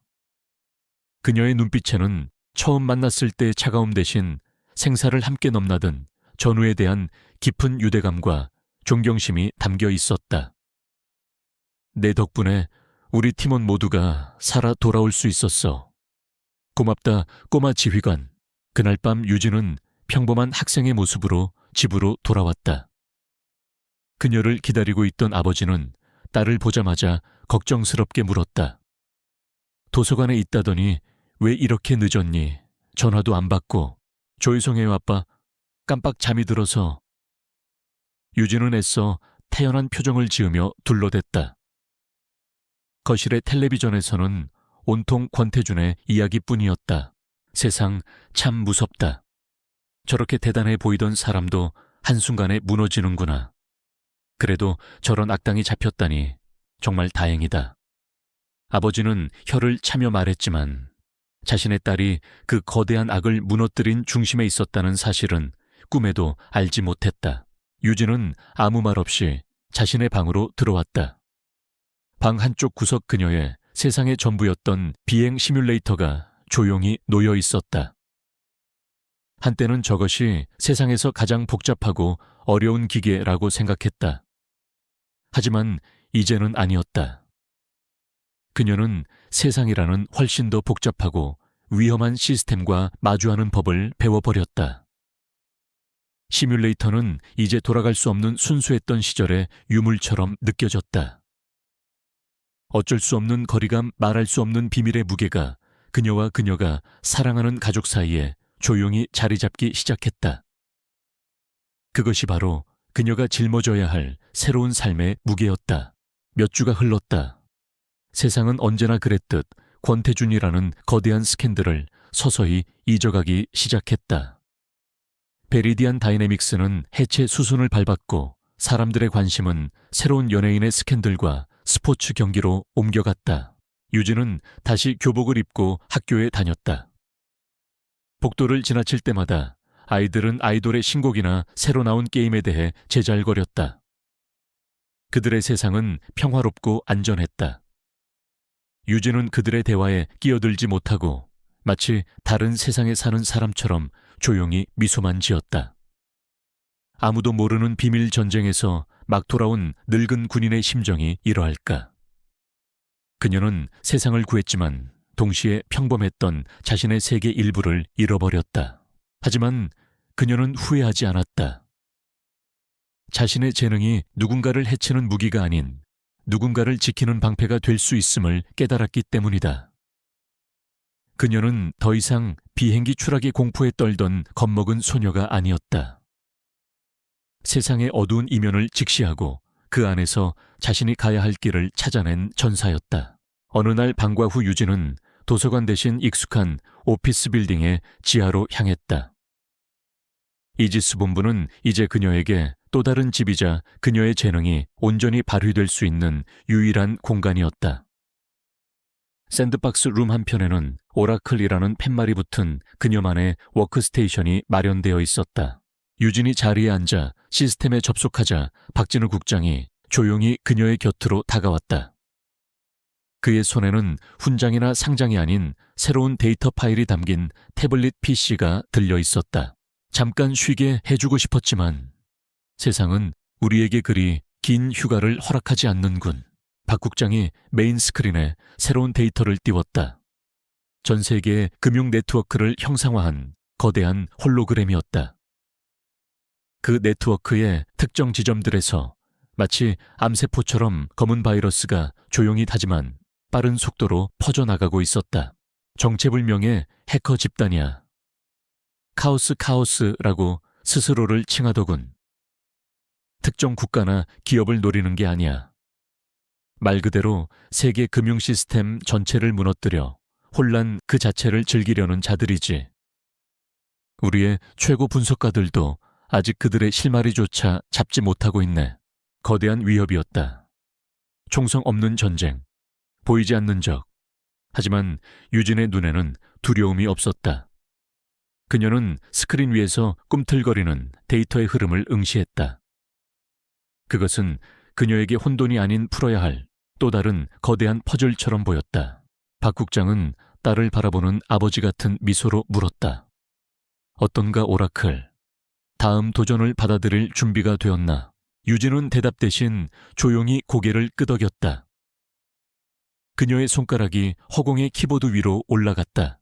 그녀의 눈빛에는 처음 만났을 때의 차가움 대신 생사를 함께 넘나든 전우에 대한 깊은 유대감과 존경심이 담겨 있었다. 내 덕분에 우리 팀원 모두가 살아 돌아올 수 있었어. 고맙다, 꼬마 지휘관. 그날 밤 유진은 평범한 학생의 모습으로 집으로 돌아왔다. 그녀를 기다리고 있던 아버지는 딸을 보자마자 걱정스럽게 물었다. 도서관에 있다더니 왜 이렇게 늦었니? 전화도 안 받고. 죄송해요, 아빠. 깜빡 잠이 들어서. 유진은 애써 태연한 표정을 지으며 둘러댔다. 거실의 텔레비전에서는 온통 권태준의 이야기뿐이었다. 세상 참 무섭다. 저렇게 대단해 보이던 사람도 한순간에 무너지는구나. 그래도 저런 악당이 잡혔다니 정말 다행이다. 아버지는 혀를 차며 말했지만 자신의 딸이 그 거대한 악을 무너뜨린 중심에 있었다는 사실은 꿈에도 알지 못했다. 유진은 아무 말 없이 자신의 방으로 들어왔다. 방 한쪽 구석 그녀의 세상의 전부였던 비행 시뮬레이터가 조용히 놓여 있었다. 한때는 저것이 세상에서 가장 복잡하고 어려운 기계라고 생각했다. 하지만 이제는 아니었다. 그녀는 세상이라는 훨씬 더 복잡하고 위험한 시스템과 마주하는 법을 배워버렸다. 시뮬레이터는 이제 돌아갈 수 없는 순수했던 시절의 유물처럼 느껴졌다. 어쩔 수 없는 거리감, 말할 수 없는 비밀의 무게가 그녀와 그녀가 사랑하는 가족 사이에 조용히 자리 잡기 시작했다. 그것이 바로 그녀가 짊어져야 할 새로운 삶의 무게였다. 몇 주가 흘렀다. 세상은 언제나 그랬듯 권태준이라는 거대한 스캔들을 서서히 잊어가기 시작했다. 베리디안 다이내믹스는 해체 수순을 밟았고 사람들의 관심은 새로운 연예인의 스캔들과 스포츠 경기로 옮겨갔다. 유진은 다시 교복을 입고 학교에 다녔다. 복도를 지나칠 때마다 아이들은 아이돌의 신곡이나 새로 나온 게임에 대해 제잘거렸다. 그들의 세상은 평화롭고 안전했다. 유진은 그들의 대화에 끼어들지 못하고 마치 다른 세상에 사는 사람처럼 조용히 미소만 지었다. 아무도 모르는 비밀 전쟁에서 막 돌아온 늙은 군인의 심정이 이러할까. 그녀는 세상을 구했지만 동시에 평범했던 자신의 세계 일부를 잃어버렸다. 하지만 그녀는 후회하지 않았다. 자신의 재능이 누군가를 해치는 무기가 아닌 누군가를 지키는 방패가 될 수 있음을 깨달았기 때문이다. 그녀는 더 이상 비행기 추락의 공포에 떨던 겁먹은 소녀가 아니었다. 세상의 어두운 이면을 직시하고 그 안에서 자신이 가야 할 길을 찾아낸 전사였다. 어느 날 방과 후 유진은 도서관 대신 익숙한 오피스 빌딩의 지하로 향했다. 이지스 본부는 이제 그녀에게 또 다른 집이자 그녀의 재능이 온전히 발휘될 수 있는 유일한 공간이었다. 샌드박스 룸 한편에는 오라클이라는 팻말이 붙은 그녀만의 워크스테이션이 마련되어 있었다. 유진이 자리에 앉아 시스템에 접속하자 박진우 국장이 조용히 그녀의 곁으로 다가왔다. 그의 손에는 훈장이나 상장이 아닌 새로운 데이터 파일이 담긴 태블릿 PC가 들려 있었다. 잠깐 쉬게 해주고 싶었지만 세상은 우리에게 그리 긴 휴가를 허락하지 않는군. 박 국장이 메인 스크린에 새로운 데이터를 띄웠다. 전 세계의 금융 네트워크를 형상화한 거대한 홀로그램이었다. 그 네트워크의 특정 지점들에서 마치 암세포처럼 검은 바이러스가 조용히 하지만 빠른 속도로 퍼져나가고 있었다. 정체불명의 해커 집단이야. 카오스라고 스스로를 칭하더군. 특정 국가나 기업을 노리는 게 아니야. 말 그대로 세계 금융 시스템 전체를 무너뜨려 혼란 그 자체를 즐기려는 자들이지. 우리의 최고 분석가들도 아직 그들의 실마리조차 잡지 못하고 있네. 거대한 위협이었다. 총성 없는 전쟁, 보이지 않는 적. 하지만 유진의 눈에는 두려움이 없었다. 그녀는 스크린 위에서 꿈틀거리는 데이터의 흐름을 응시했다. 그것은 그녀에게 혼돈이 아닌 풀어야 할 또 다른 거대한 퍼즐처럼 보였다. 박 국장은 딸을 바라보는 아버지 같은 미소로 물었다. 어떤가 오라클? 다음 도전을 받아들일 준비가 되었나? 유진은 대답 대신 조용히 고개를 끄덕였다. 그녀의 손가락이 허공의 키보드 위로 올라갔다.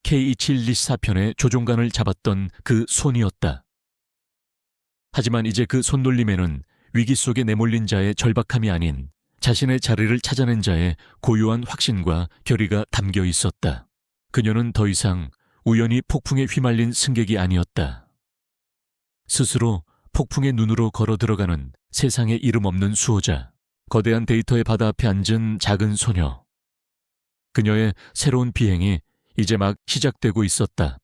K2714편의 조종관을 잡았던 그 손이었다. 하지만 이제 그 손놀림에는 위기 속에 내몰린 자의 절박함이 아닌 자신의 자리를 찾아낸 자의 고요한 확신과 결의가 담겨 있었다. 그녀는 더 이상 우연히 폭풍에 휘말린 승객이 아니었다. 스스로 폭풍의 눈으로 걸어 들어가는 세상에 이름 없는 수호자, 거대한 데이터의 바다 앞에 앉은 작은 소녀. 그녀의 새로운 비행이 이제 막 시작되고 있었다.